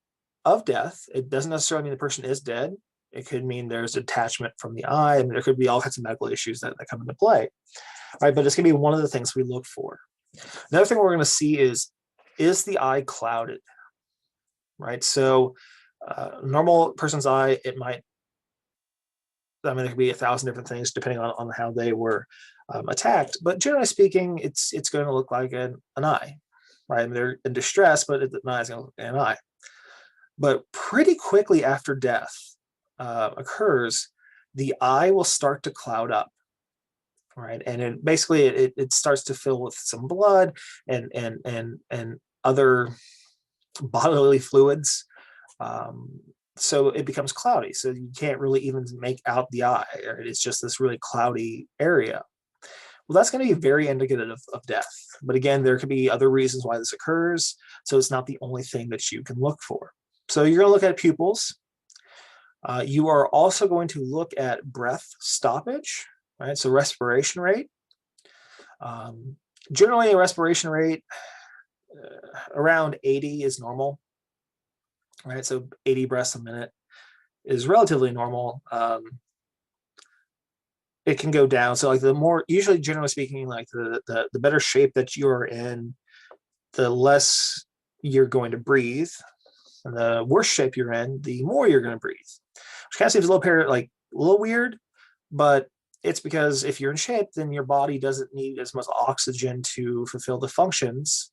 of death. It doesn't necessarily mean the person is dead. It could mean there's detachment from the eye, and there could be all kinds of medical issues that come into play, right? But it's going to be one of the things we look for. Another thing we're going to see is the eye clouded, right? So normal person's eye, it might, there could be 1,000 different things depending on how they were attacked. But generally speaking, it's going to look like an eye, right? They're in distress, but the eye is going to look like an eye. But pretty quickly after death occurs, the eye will start to cloud up, right? And it starts to fill with some blood and other bodily fluids. So it becomes cloudy. So you can't really even make out the eye. It's just this really cloudy area. Well, that's going to be very indicative of death. But again, there could be other reasons why this occurs. So it's not the only thing that you can look for. So you're going to look at pupils. You are also going to look at breath stoppage, right? So respiration rate. Generally, a respiration rate around 80 is normal, right? So 80 breaths a minute is relatively normal. It can go down. So like the more, usually generally speaking, like the better shape that you're in, the less you're going to breathe. And the worse shape you're in, the more you're going to breathe. Which kind of seems a little weird, but it's because if you're in shape, then your body doesn't need as much oxygen to fulfill the functions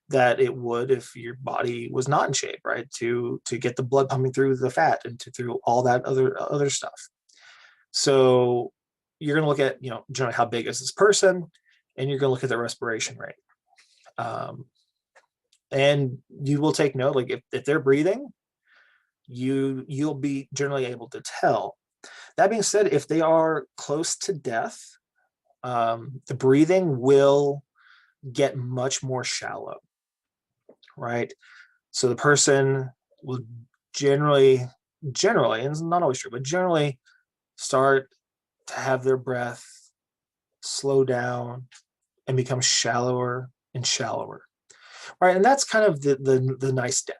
that it would if your body was not in shape, right? To get the blood pumping through the fat and through all that other stuff. So you're going to look at, generally how big is this person, and you're going to look at their respiration rate. And you will take note, like if they're breathing, you'll be generally able to tell. That being said, if they are close to death, the breathing will get much more shallow, right? So the person will generally, and it's not always true, but generally start to have their breath slow down and become shallower and shallower, right? And that's kind of the nice death,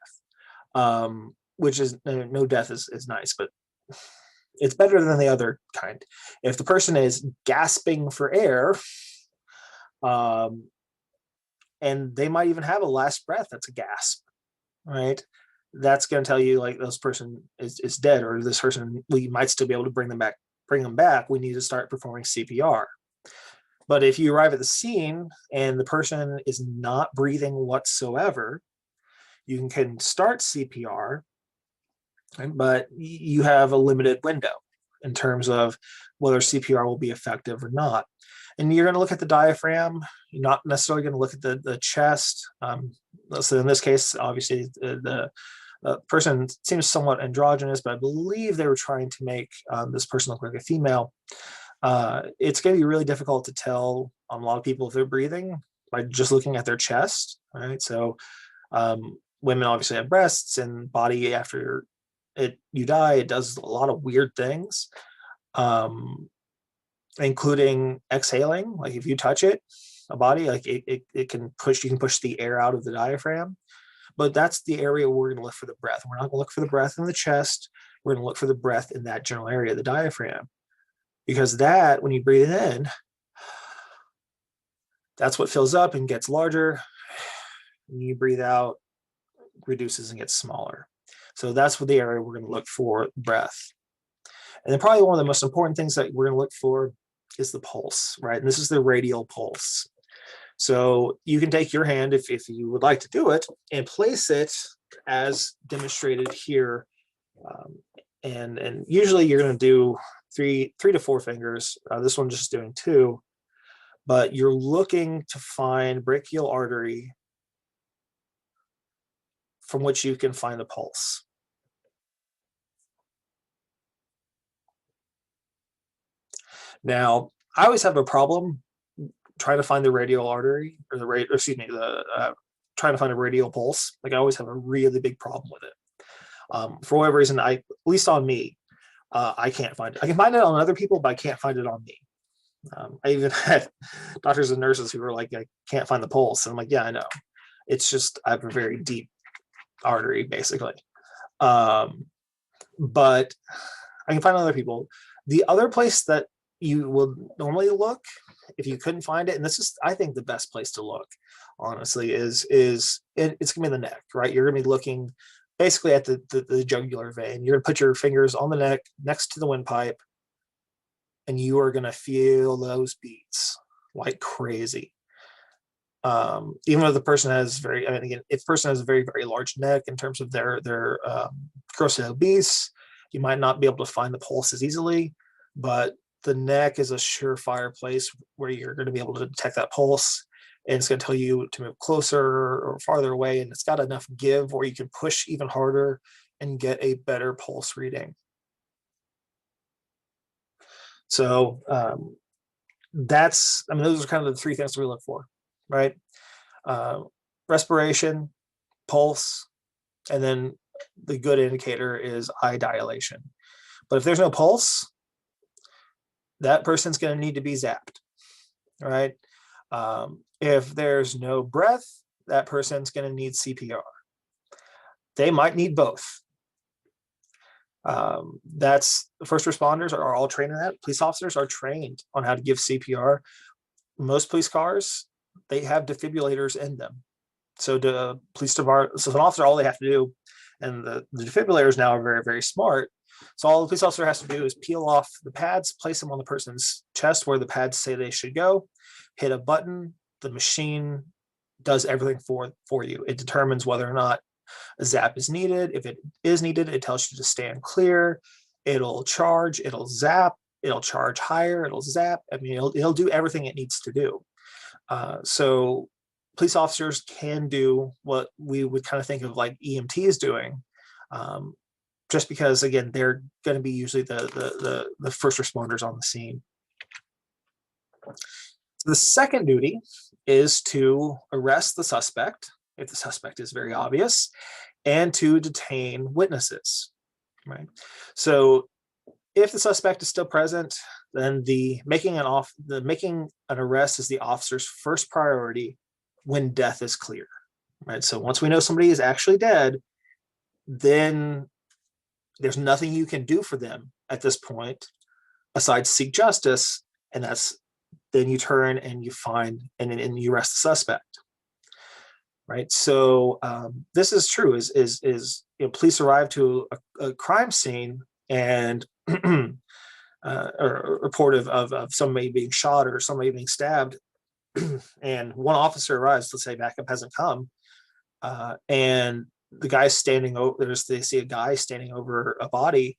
which is, no death is nice, but it's better than the other kind. If the person is gasping for air, and they might even have a last breath that's a gasp, right? That's going to tell you like this person is dead, or this person, we might still be able to bring them back. We need to start performing CPR. But if you arrive at the scene and the person is not breathing whatsoever, you can start CPR, but you have a limited window in terms of whether CPR will be effective or not. And you're going to look at the diaphragm. You're not necessarily going to look at the chest. So in this case, obviously, the person seems somewhat androgynous, but I believe they were trying to make this person look like a female. It's going to be really difficult to tell on a lot of people if they're breathing by just looking at their chest, right? So women obviously have breasts, and body after you die, it does a lot of weird things, including exhaling. Like if you touch a body, like it can push, you can push the air out of the diaphragm. But that's the area where we're going to look for the breath. We're not going to look for the breath in the chest. We're going to look for the breath in that general area, the diaphragm, because that, when you breathe in, that's what fills up and gets larger. When you breathe out, reduces and gets smaller. So that's what the area we're going to look for breath. And then probably one of the most important things that we're going to look for is the pulse, right? And this is the radial pulse. So you can take your hand, if you would like to do it, and place it as demonstrated here. And usually you're going to do three to four fingers. This one just doing two. But you're looking to find brachial artery from which you can find the pulse. Now, I always have a problem trying to find the radial artery, or trying to find a radial pulse. Like I always have a really big problem with it. For whatever reason, at least on me, I can't find it. I can find it on other people, but I can't find it on me. I even had doctors and nurses who were like, I can't find the pulse. And I'm like, yeah, I know. It's just, I have a very deep artery, basically. But I can find other people. The other place that you will normally look, if you couldn't find it, and this is, I think, the best place to look, honestly, it's gonna be the neck, right? You're gonna be looking basically at the jugular vein. You're gonna put your fingers on the neck next to the windpipe, and you are gonna feel those beats like crazy. Even though the person has again, if the person has a very, very large neck in terms of their grossly obese, you might not be able to find the pulse as easily, but the neck is a surefire place where you're going to be able to detect that pulse, and it's going to tell you to move closer or farther away, and it's got enough give where you can push even harder and get a better pulse reading. So those are kind of the three things we look for, right? Respiration, pulse, and then the good indicator is eye dilation. But if there's no pulse, that person's going to need to be zapped, right? If there's no breath, that person's going to need CPR. They might need both. That's first responders are all trained in that. Police officers are trained on how to give CPR. Most police cars, they have defibrillators in them. So the police department, so an officer, all they have to do, and the defibrillators now are very, very smart. So all the police officer has to do is peel off the pads, place them on the person's chest where the pads say they should go, hit a button, the machine does everything for you. It determines whether or not a zap is needed. If it is needed, it tells you to stand clear. It'll charge, it'll zap, it'll charge higher, it'll zap. I mean, it'll do everything it needs to do. So police officers can do what we would kind of think of like EMTs doing, just because, again, they're going to be usually the first responders on the scene. The second duty is to arrest the suspect if the suspect is very obvious, and to detain witnesses, right? So if the suspect is still present, then making an arrest is the officer's first priority when death is clear, right? So once we know somebody is actually dead, then there's nothing you can do for them at this point besides seek justice, and then you turn and you find and you arrest the suspect, right? So this is true. Is police arrive to a crime scene and or report of somebody being shot or somebody being stabbed, and one officer arrives. Let's say backup hasn't come, and the guy's standing over. They see a guy standing over a body,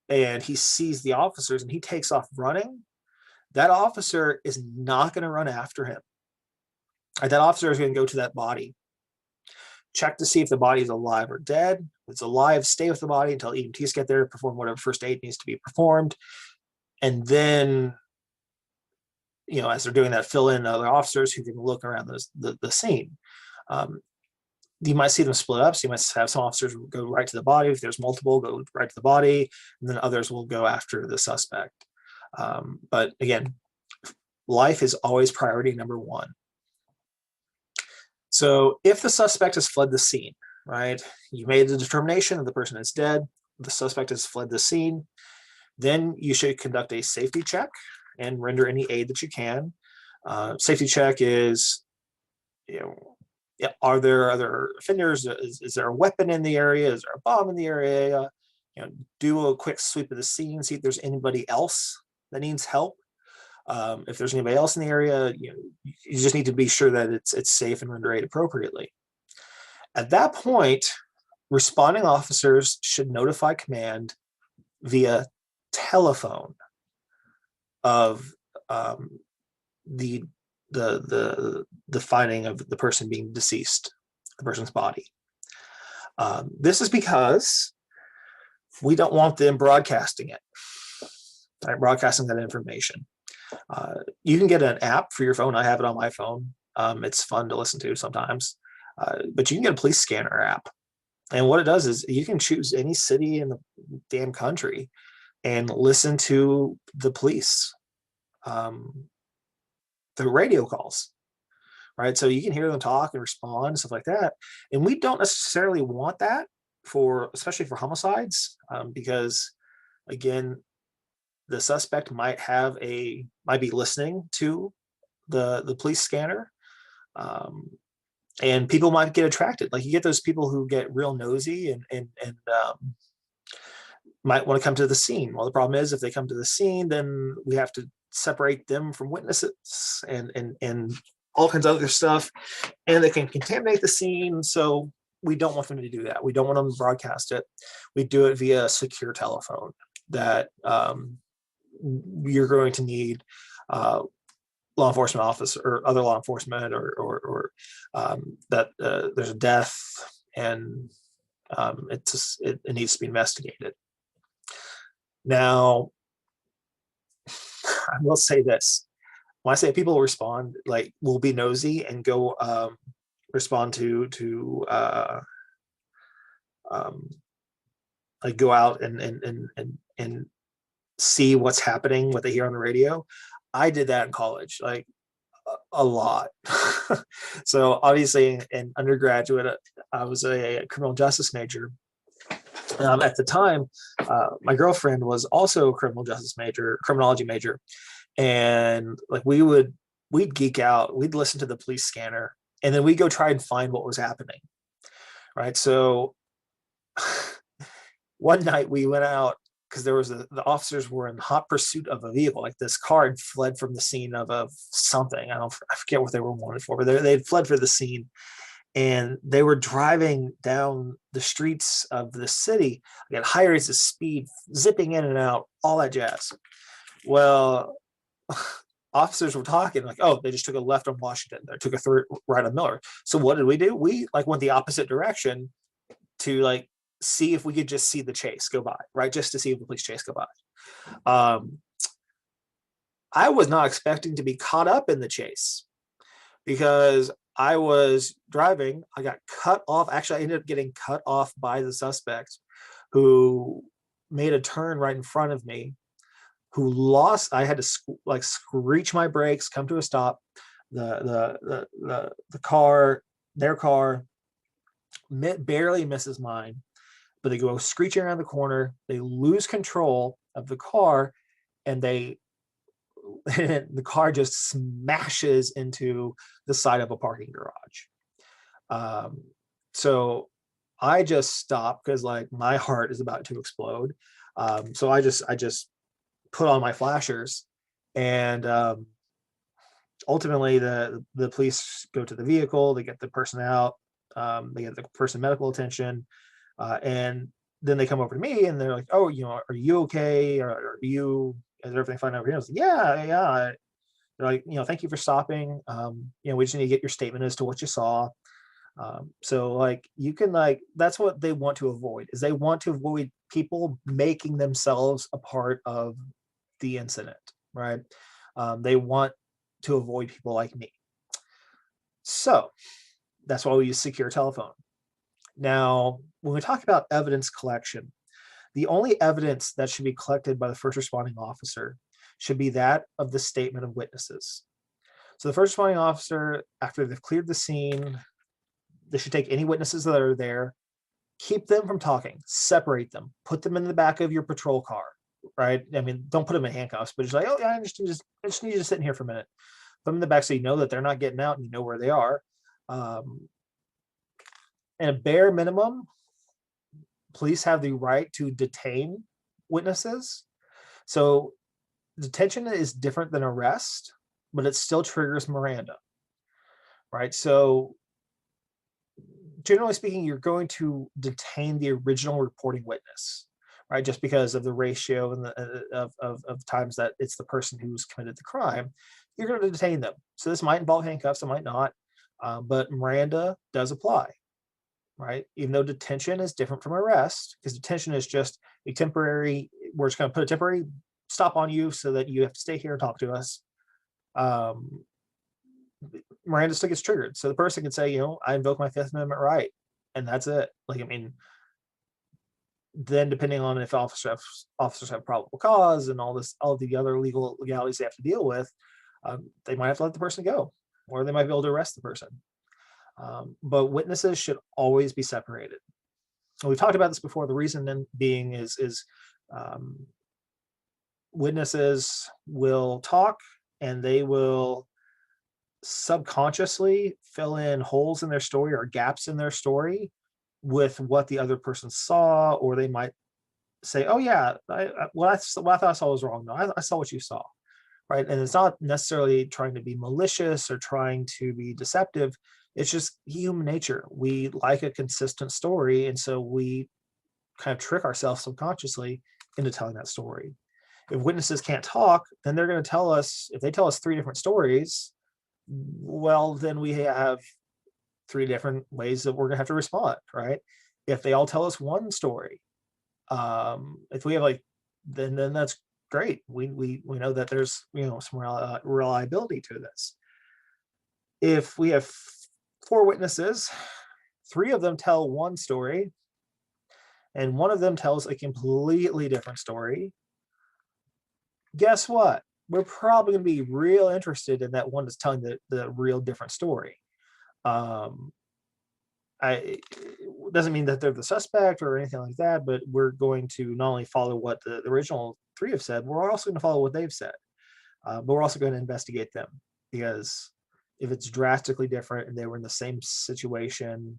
and he sees the officers and he takes off running. That officer is not going to run after him. That officer is going to go to that body, check to see if the body is alive or dead. If it's alive, stay with the body until EMTs get there to perform whatever first aid needs to be performed. And then, as they're doing that, fill in other officers who can look around the scene. You might see them split up. So you might have some officers go right to the body. If there's multiple, go right to the body, and then others will go after the suspect. But again, life is always priority number one. So if the suspect has fled the scene, right, you made the determination that the person is dead, the suspect has fled the scene, then you should conduct a safety check and render any aid that you can. Safety check is, are there other offenders? Is there a weapon in the area? Is there a bomb in the area? Do a quick sweep of the scene, see if there's anybody else that needs help. If there's anybody else in the area, you just need to be sure that it's safe and render aid appropriately. At that point, responding officers should notify command via telephone of the finding of the person being deceased, the person's body. This is because we don't want them broadcasting it, right? Broadcasting that information. You can get an app for your phone. I have it on my phone. It's fun to listen to sometimes, but you can get a police scanner app. And what it does is you can choose any city in the damn country and listen to the police, the radio calls, right? So you can hear them talk and respond and stuff like that. And we don't necessarily want that especially for homicides, because again, the suspect might be listening to the police scanner, and people might get attracted. Like, you get those people who get real nosy and might want to come to the scene. Well, the problem is if they come to the scene, then we have to separate them from witnesses and all kinds of other stuff, and they can contaminate the scene. So we don't want them to do that. We don't want them to broadcast it. We do it via secure telephone that you're going to need law enforcement officer or other law enforcement or that there's a death and it needs to be investigated. Now, I will say this. When I say people respond, like, will be nosy and go respond to like go out and see what's happening, what they hear on the radio. I did that in college, like a lot. So obviously in undergraduate, I was a criminal justice major. At the time, my girlfriend was also a criminology major. And like we'd geek out, we'd listen to the police scanner, and then we'd go try and find what was happening. Right. So one night we went out because the officers were in hot pursuit of a vehicle. Like, this car had fled from the scene of something. I forget what they were wanted for, but they had fled for the scene, and they were driving down the streets of the city at high rates of speed, zipping in and out, all that jazz. Well, officers were talking like, oh, they just took a left on Washington. They took a right on Miller. So what did we do? We like went the opposite direction to like see if we could just see the chase go by, right? Just to see if the police chase go by. I was not expecting to be caught up in the chase because I was driving. I got cut off. Actually, I ended up getting cut off by the suspect who made a turn right in front of me, who lost. I had to like screech my brakes, come to a stop. The car, their car, barely misses mine, but they go screeching around the corner. They lose control of the car, and the car just smashes into the side of a parking garage. So I just stopped because like my heart is about to explode. So I just put on my flashers, and ultimately the police go to the vehicle. They get the person out. They get the person medical attention, and then they come over to me and they're like, "Oh, are you okay? Or is everything fine over here?" I was like, yeah. They're like, thank you for stopping. We just need to get your statement as to what you saw. So like you can that's what they want to avoid, is they want to avoid people making themselves a part of the incident, right? They want to avoid people like me. So that's why we use secure telephone. Now, when we talk about evidence collection, the only evidence that should be collected by the first responding officer should be that of the statement of witnesses. So the first responding officer, after they've cleared the scene, they should take any witnesses that are there, keep them from talking, separate them, put them in the back of your patrol car, right? I mean, don't put them in handcuffs, but just like, oh yeah, I just need you to sit in here for a minute. Put them in the back so you know that they're not getting out and you know where they are. And a bare minimum, police have the right to detain witnesses. So detention is different than arrest, but it still triggers Miranda, right? So generally speaking, you're going to detain the original reporting witness, right? Just because of the ratio and of times that it's the person who's committed the crime, you're going to detain them. So this might involve handcuffs, it might not, but Miranda does apply, right? Even though detention is different from arrest, because detention is just a temporary, we're just going to put a temporary stop on you so that you have to stay here and talk to us. Miranda still gets triggered. So the person can say, I invoke my Fifth Amendment right, and that's it. Like, I mean, then depending on if officers have probable cause and all the other legalities they have to deal with, they might have to let the person go, or they might be able to arrest the person. But witnesses should always be separated. And we've talked about this before. The reason being is witnesses will talk and they will subconsciously fill in holes in their story or gaps in their story with what the other person saw, or they might say, oh yeah, what I thought I saw was wrong. No, I saw what you saw, right? And it's not necessarily trying to be malicious or trying to be deceptive. It's just human nature. We like a consistent story, and so we kind of trick ourselves subconsciously into telling that story. If witnesses can't talk, then they're going to tell us, if they tell us 3 different stories, well, then we have 3 different ways that we're going to have to respond, right? If they all tell us one story, if we have then that's great. We know that there's some reliability to this. If we have 4 witnesses, 3 of them tell one story, and one of them tells a completely different story, guess what? We're probably going to be real interested in that one that's telling the real different story. It doesn't mean that they're the suspect or anything like that, but we're going to not only follow what the original 3 have said, we're also going to follow what they've said. But we're also going to investigate them, because if it's drastically different and they were in the same situation,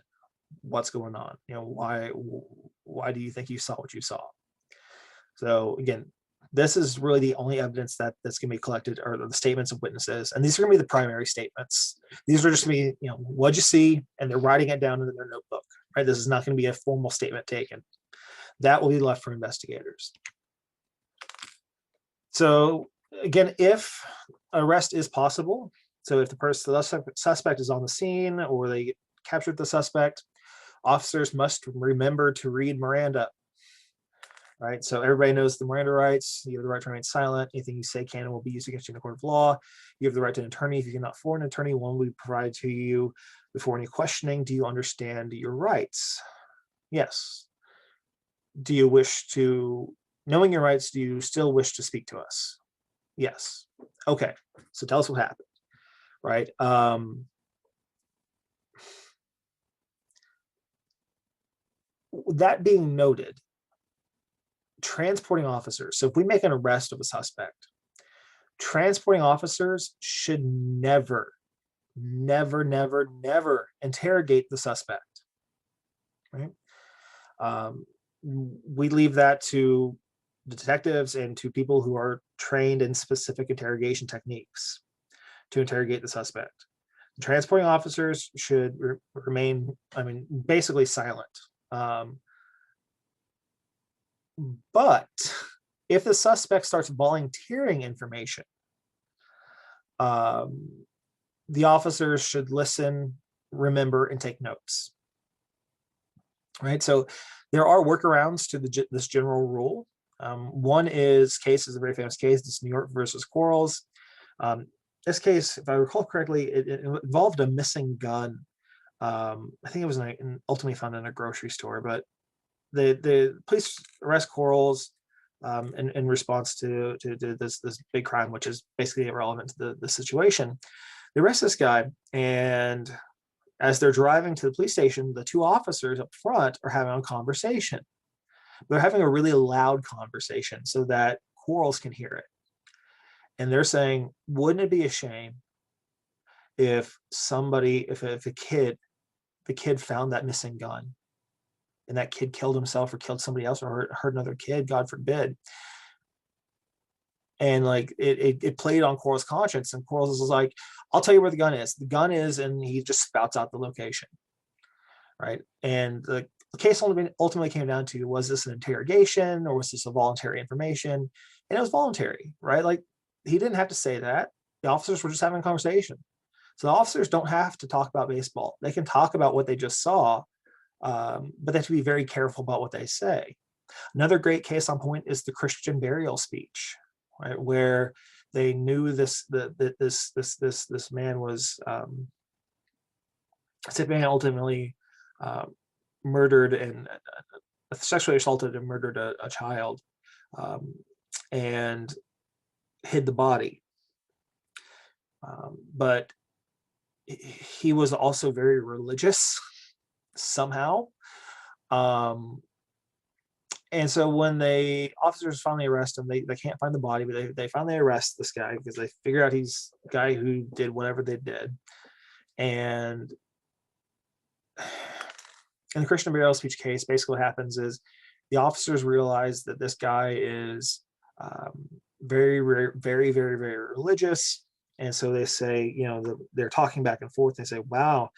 what's going on? Why do you think you saw what you saw? So again, this is really the only evidence that's going to be collected, are the statements of witnesses. And these are going to be the primary statements. These are just going to be, what'd you see? And they're writing it down in their notebook, right? This is not going to be a formal statement taken. That will be left for investigators. So again, if arrest is possible, so if the suspect is on the scene or they captured the suspect, officers must remember to read Miranda. Right, so everybody knows the Miranda rights. You have the right to remain silent. Anything you say can and will be used against you in a court of law. You have the right to an attorney. If you cannot afford an attorney, one will be provided to you before any questioning. Do you understand your rights? Yes. Do you wish to, knowing your rights, do you still wish to speak to us? Yes. Okay, so tell us what happened, right? That being noted, transporting officers, so if we make an arrest of a suspect, transporting officers should never interrogate the suspect, right? We leave that to the detectives and to people who are trained in specific interrogation techniques to interrogate the suspect. Transporting officers should remain, basically silent. But if the suspect starts volunteering information, the officers should listen, remember, and take notes. Right. So there are workarounds to this general rule. One is a very famous case. It's New York versus Quarles. This case, if I recall correctly, it involved a missing gun. I think it was ultimately found in a grocery store, but the police arrest Quarles in response to this big crime, which is basically irrelevant to the situation. They arrest this guy, and as they're driving to the police station, the two officers up front are having a conversation. They're having a really loud conversation so that Quarles can hear it. And they're saying, wouldn't it be a shame if the kid found that missing gun and that kid killed himself or killed somebody else or hurt another kid, God forbid. And like it played on Quarles' conscience, and Quarles was like, I'll tell you where the gun is. The gun is, and he just spouts out the location. Right. And the case ultimately came down to, was this an interrogation or was this a voluntary information? And it was voluntary, right? Like, he didn't have to say that. The officers were just having a conversation. So the officers don't have to talk about baseball. They can talk about what they just saw, but they have to be very careful about what they say. Another great case on point is the Christian burial speech, right, where they knew this man was ultimately murdered and sexually assaulted and murdered a child, and hid the body. But he was also very religious somehow. And so when officers finally arrest him, they can't find the body, but they finally arrest this guy because they figure out he's the guy who did whatever they did. And in the Christian burial speech case, basically what happens is the officers realize that this guy is very, very, very, very religious. And so they say, they're talking back and forth. They say, wow,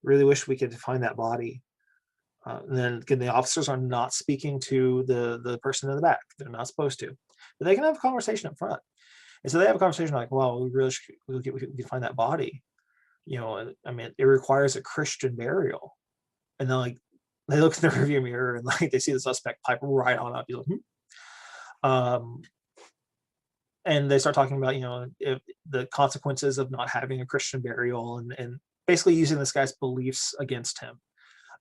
really wish we could find that body. And then again, the officers are not speaking to the person in the back. They're not supposed to. But they can have a conversation up front. And so they have a conversation like, well, we really should, we can find that body. It requires a Christian burial. And then they look in the rearview mirror and they see the suspect pipe right on up. He's like, and they start talking about, if the consequences of not having a Christian burial and basically using this guy's beliefs against him.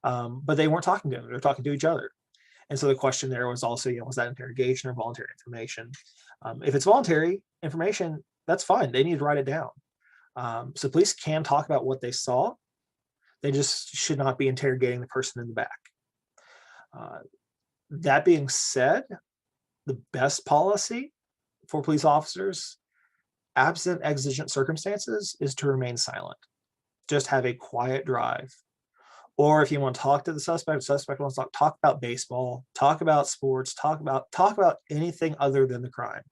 But they weren't talking to him. They were talking to each other. And so the question there was also, was that interrogation or voluntary information? If it's voluntary information, that's fine. They need to write it down. So police can talk about what they saw. They just should not be interrogating the person in the back. That being said, the best policy for police officers, absent exigent circumstances, is to remain silent. Just have a quiet drive. Or if you want to talk to the suspect wants to talk about baseball, talk about sports, talk about anything other than the crime.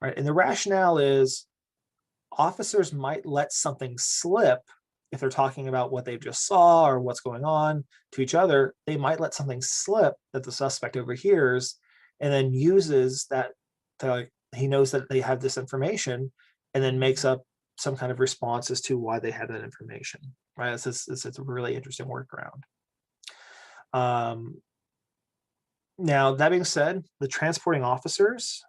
Right? And the rationale is officers might let something slip if they're talking about what they just saw or what's going on to each other. They might let something slip that the suspect overhears and then uses that to he knows that they have this information, and then makes up some kind of response as to why they had that information, right? It's a really interesting workaround. Now, that being said, the transporting officers,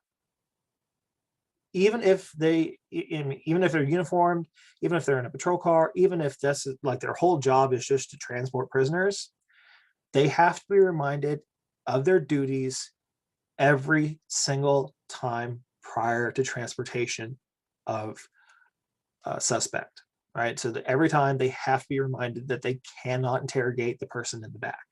even if they're uniformed, even if they're in a patrol car, even if that's like their whole job is just to transport prisoners, they have to be reminded of their duties every single time prior to transportation of a suspect, right? So that every time they have to be reminded that they cannot interrogate the person in the back.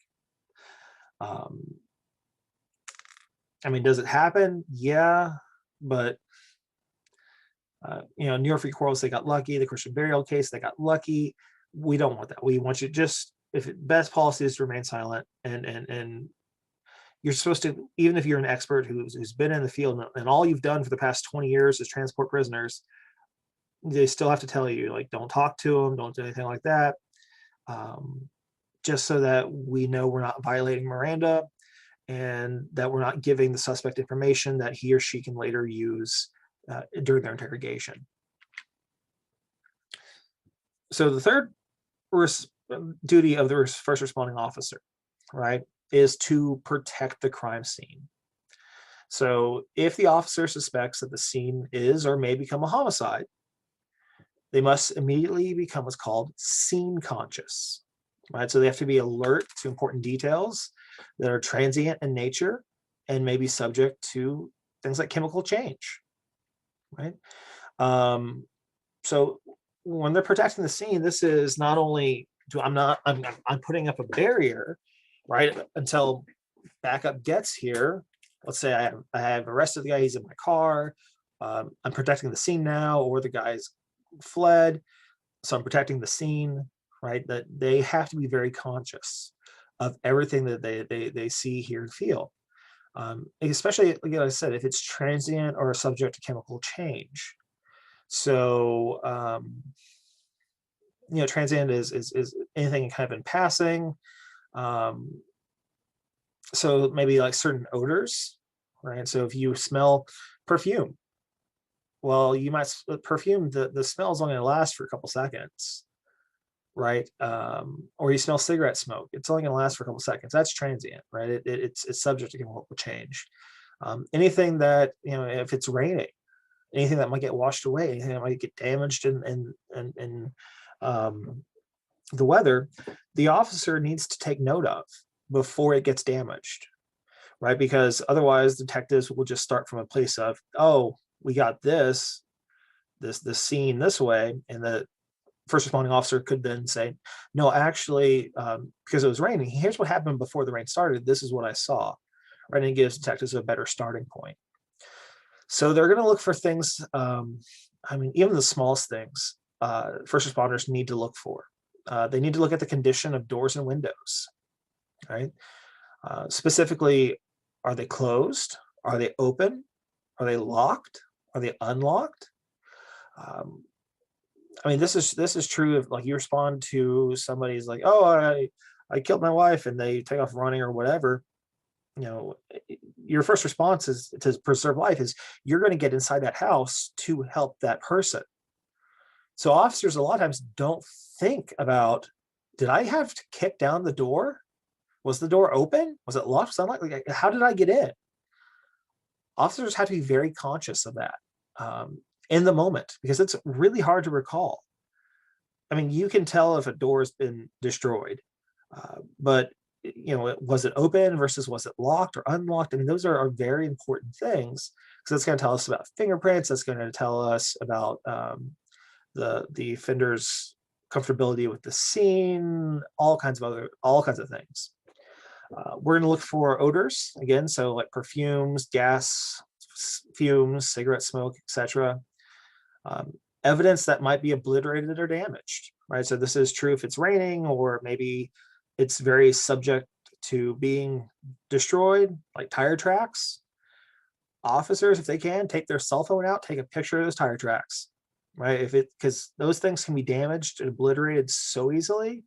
I mean, does it happen? Yeah, but New York v. Quarles, they got lucky. The Christian burial case, they got lucky. We don't want that. We want you just, if best policy is to remain silent, and you're supposed to, even if you're an expert who's been in the field and all you've done for the past 20 years is transport prisoners, they still have to tell you, like, don't talk to them, don't do anything like that, just so that we know we're not violating Miranda and that we're not giving the suspect information that he or she can later use during their interrogation. So the third duty of the first responding officer, right, is to protect the crime scene. So if the officer suspects that the scene is or may become a homicide, they must immediately become what's called scene conscious, right? So they have to be alert to important details that are transient in nature and may be subject to things like chemical change, right? So when they're protecting the scene, this is not only I'm putting up a barrier, right, until backup gets here. Let's say I have arrested the guy, he's in my car. I'm protecting the scene now, or the guy's fled, so I'm protecting the scene, right? That they have to be very conscious of everything that they see, hear, and feel, especially, like I said, if it's transient or subject to chemical change. So transient is anything kind of in passing. So maybe like certain odors, right? So if you smell perfume, well, you might perfume, the smell is only going to last for a couple seconds, right? Or you smell cigarette smoke, it's only going to last for a couple seconds. That's transient, right? It's subject to chemical change. Anything that, if it's raining, anything that might get washed away, anything that might get damaged in the weather, the officer needs to take note of before it gets damaged, right? Because otherwise detectives will just start from a place of, oh, we got this scene this way, and the first responding officer could then say, no, actually, because it was raining, here's what happened before the rain started, this is what I saw, right? And it gives detectives a better starting point. So they're going to look for things, even the smallest things first responders need to look for. They need to look at the condition of doors and windows, right? Specifically, are they closed? Are they open? Are they locked? Are they unlocked? This is true if, like, you respond to somebody's like, oh, I killed my wife, and they take off running or whatever. Your first response is to preserve life, is you're going to get inside that house to help that person. So officers a lot of times don't think about, did I have to kick down the door? Was the door open? Was it locked? Like, how did I get in? Officers have to be very conscious of that in the moment, because it's really hard to recall. You can tell if a door has been destroyed, but was it open versus was it locked or unlocked? Those are very important things, because that's going to tell us about fingerprints. That's going to tell us about the offender's comfortability with the scene, all kinds of things. We're going to look for odors again, so like perfumes, gas fumes, cigarette smoke, etc. Evidence that might be obliterated or damaged, right? So this is true if it's raining, or maybe it's very subject to being destroyed, like tire tracks. Officers, if they can, take their cell phone out, take a picture of those tire tracks, right? Because those things can be damaged and obliterated so easily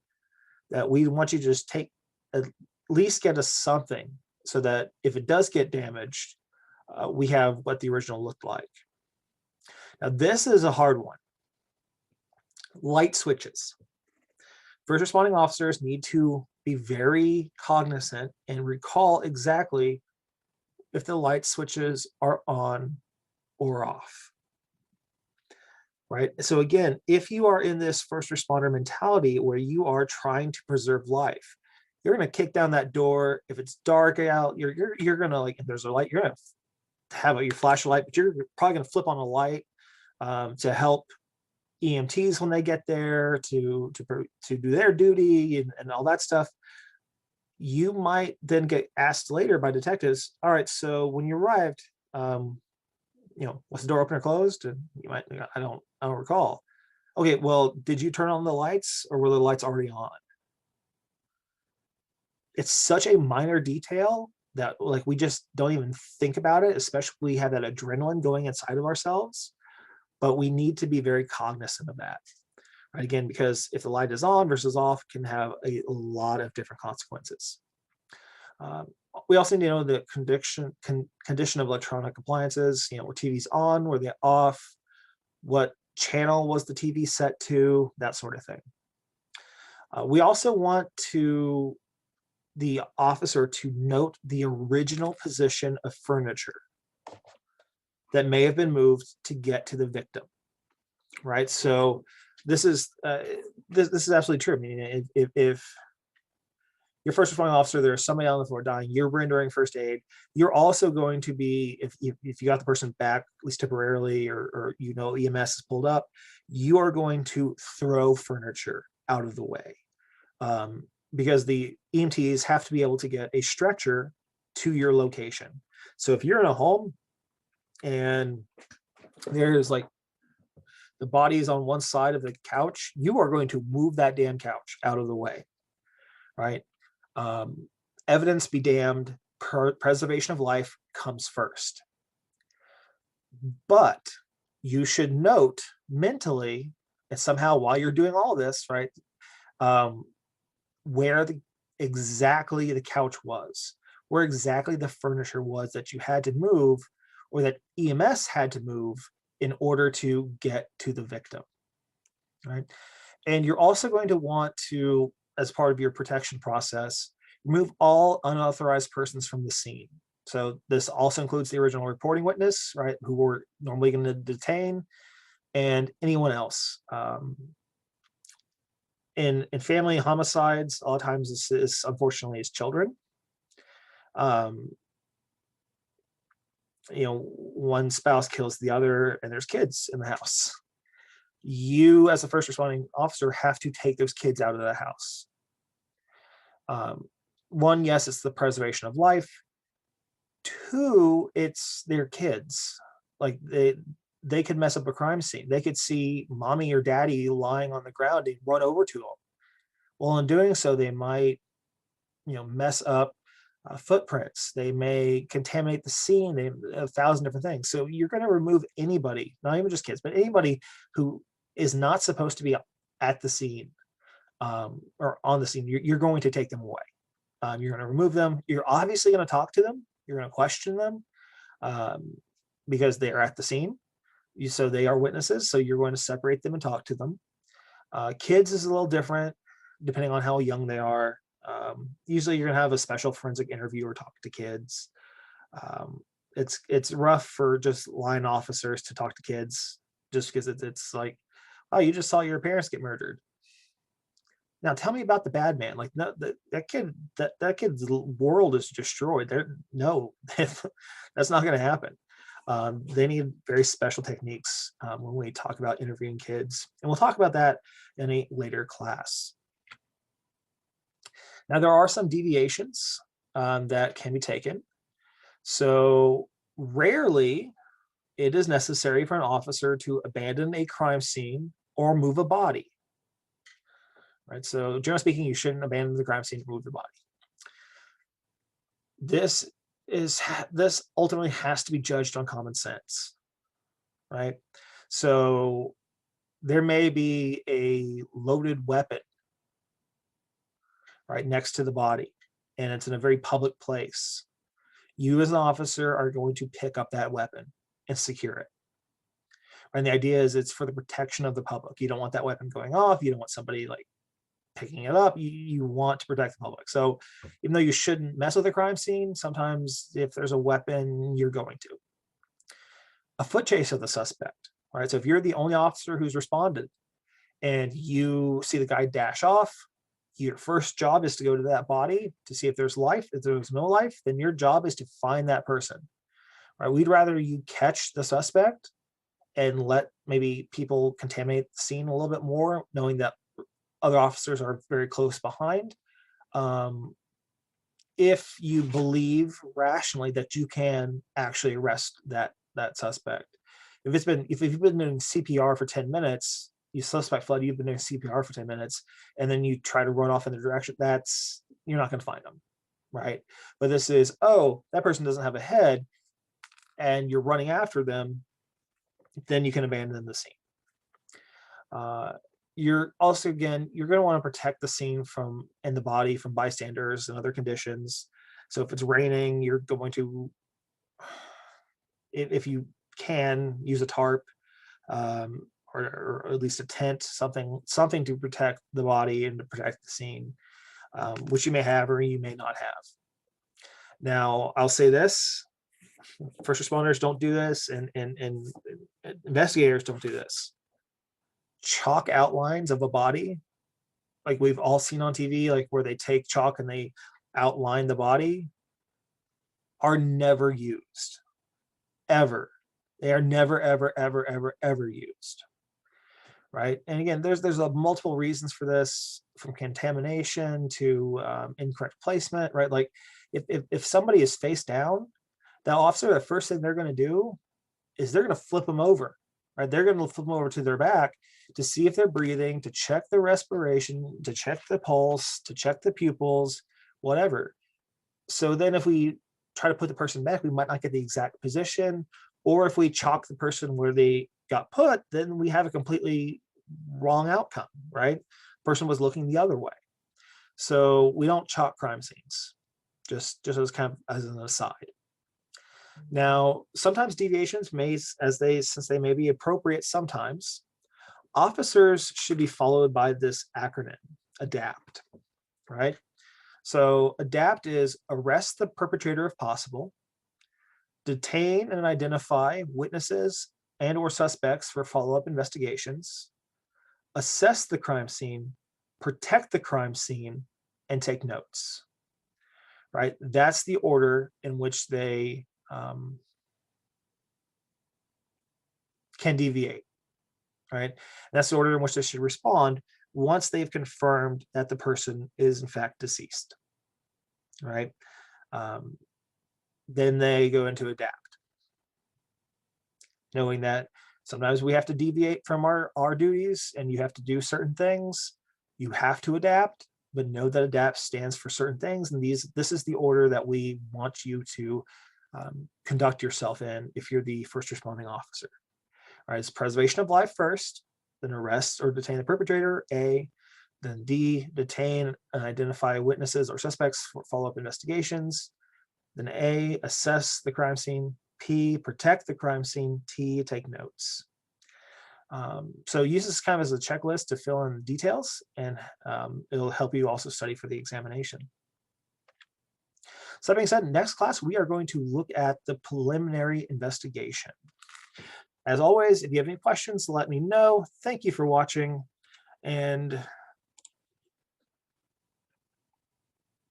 that we want you to just at least get us something, so that if it does get damaged, we have what the original looked like. Now, this is a hard one. Light switches. First responding officers need to be very cognizant and recall exactly if the light switches are on or off. Right? So again, if you are in this first responder mentality where you are trying to preserve life, you're going to kick down that door. If it's dark out, you're going to, like, if there's a light, you're going to have your flashlight, but you're probably going to flip on a light to help EMTs when they get there to do their duty and all that stuff. You might then get asked later by detectives, all right, so when you arrived, was the door open or closed? And you might, I don't recall. Okay, well, did you turn on the lights or were the lights already on? It's such a minor detail that, like, we just don't even think about it, especially when we have that adrenaline going inside of ourselves. But we need to be very cognizant of that, right? Again, because if the light is on versus off can have a lot of different consequences. We also need to know the condition of electronic appliances. Were TVs on? Were they off? What channel was the TV set to? That sort of thing. We also want the officer to note the original position of furniture that may have been moved to get to the victim, right? So this is absolutely true. I mean, if your first responding officer, there's somebody on the floor dying, you're rendering first aid, you're also going to be, if you got the person back, at least temporarily, or EMS is pulled up, you are going to throw furniture out of the way. Because the EMTs have to be able to get a stretcher to your location. So if you're in a home and there's, like, the body is on one side of the couch, you are going to move that damn couch out of the way, right? Evidence be damned, preservation of life comes first. But you should note mentally, and somehow while you're doing all this, right, where exactly the couch was, where exactly the furniture was that you had to move, or that EMS had to move in order to get to the victim, right? And you're also going to want to, as part of your protection process, remove all unauthorized persons from the scene. So this also includes the original reporting witness, right, who we're normally going to detain, and anyone else. In family homicides, a lot of times this is, unfortunately, is children. One spouse kills the other and there's kids in the house. You, as a first responding officer, have to take those kids out of the house. One, yes, it's the preservation of life. Two, it's their kids. Like, they could mess up a crime scene. They could see mommy or daddy lying on the ground and run over to them. Well, in doing so, they might, mess up footprints. They may contaminate the scene. They 1,000 different things. So you're going to remove anybody, not even just kids, but anybody who is not supposed to be at the scene or on the scene. You're going to take them away. You're going to remove them. You're obviously going to talk to them. You're going to question them because they are at the scene. So they are witnesses. So you're going to separate them and talk to them. Kids is a little different depending on how young they are. Usually you're going to have a special forensic interviewer talk to kids. It's rough for just line officers to talk to kids just because it's like, oh, you just saw your parents get murdered. Now tell me about the bad man. Like, no, that kid's world is destroyed. No, that's not going to happen. They need very special techniques when we talk about interviewing kids, and we'll talk about that in a later class. Now, there are some deviations that can be taken. So rarely it is necessary for an officer to abandon a crime scene or move a body. Right? So generally speaking, you shouldn't abandon the crime scene or move the body. This ultimately has to be judged on common sense, right? So there may be a loaded weapon right next to the body, and it's in a very public place. You as an officer are going to pick up that weapon and secure it. And the idea is it's for the protection of the public. You don't want that weapon going off. You don't want somebody like picking it up. You want to protect the public. So even though you shouldn't mess with a crime scene, sometimes if there's a weapon, you're going to. A foot chase of the suspect, right? So if you're the only officer who's responded and you see the guy dash off, your first job is to go to that body to see if there's life. If there's no life, then your job is to find that person, right? We'd rather you catch the suspect and let maybe people contaminate the scene a little bit more, knowing that other officers are very close behind. If you believe rationally that you can actually arrest that suspect. If you've been doing CPR for 10 minutes, you suspect fled, you've been doing CPR for 10 minutes, and then you try to run off in the direction, you're not going to find them, right? But this is, oh, that person doesn't have a head, and you're running after them, then you can abandon the scene. You're also, again, you're going to want to protect the scene and the body from bystanders and other conditions. So if it's raining, you're going to, if you can, use a tarp, or at least a tent, something to protect the body and to protect the scene, which you may have or you may not have. Now, I'll say this: first responders don't do this, and investigators don't do this. Chalk outlines of a body, like we've all seen on TV, like where they take chalk and they outline the body, are never used, ever. They are never, ever, ever, ever, ever used, right? And again, there's multiple reasons for this, from contamination to incorrect placement, right? Like if somebody is face down, that officer, the first thing they're going to do is they're going to flip them over, right? They're going to flip them over to their back to see if they're breathing, to check the respiration, to check the pulse, to check the pupils, whatever. So then if we try to put the person back, we might not get the exact position. Or if we chalk the person where they got put, then we have a completely wrong outcome, right? Person was looking the other way. So we don't chalk crime scenes, just as kind of as an aside. Now, sometimes deviations since they may be appropriate sometimes, officers should be followed by this acronym, ADAPT, right? So ADAPT is arrest the perpetrator if possible, detain and identify witnesses and or suspects for follow-up investigations, assess the crime scene, protect the crime scene, and take notes, right? That's the order in which they can deviate, right? That's the order in which they should respond once they've confirmed that the person is in fact deceased, right? Then they go into adapt, knowing that sometimes we have to deviate from our duties and you have to do certain things. You have to adapt, but know that adapt stands for certain things. And this is the order that we want you to conduct yourself in if you're the first responding officer. All right, it's preservation of life first, then arrest or detain the perpetrator, A, then D, detain and identify witnesses or suspects for follow-up investigations, then A, assess the crime scene, P, protect the crime scene, T, take notes. So use this kind of as a checklist to fill in the details, and it'll help you also study for the examination. So that being said, next class, we are going to look at the preliminary investigation. As always, if you have any questions, let me know. Thank you for watching, and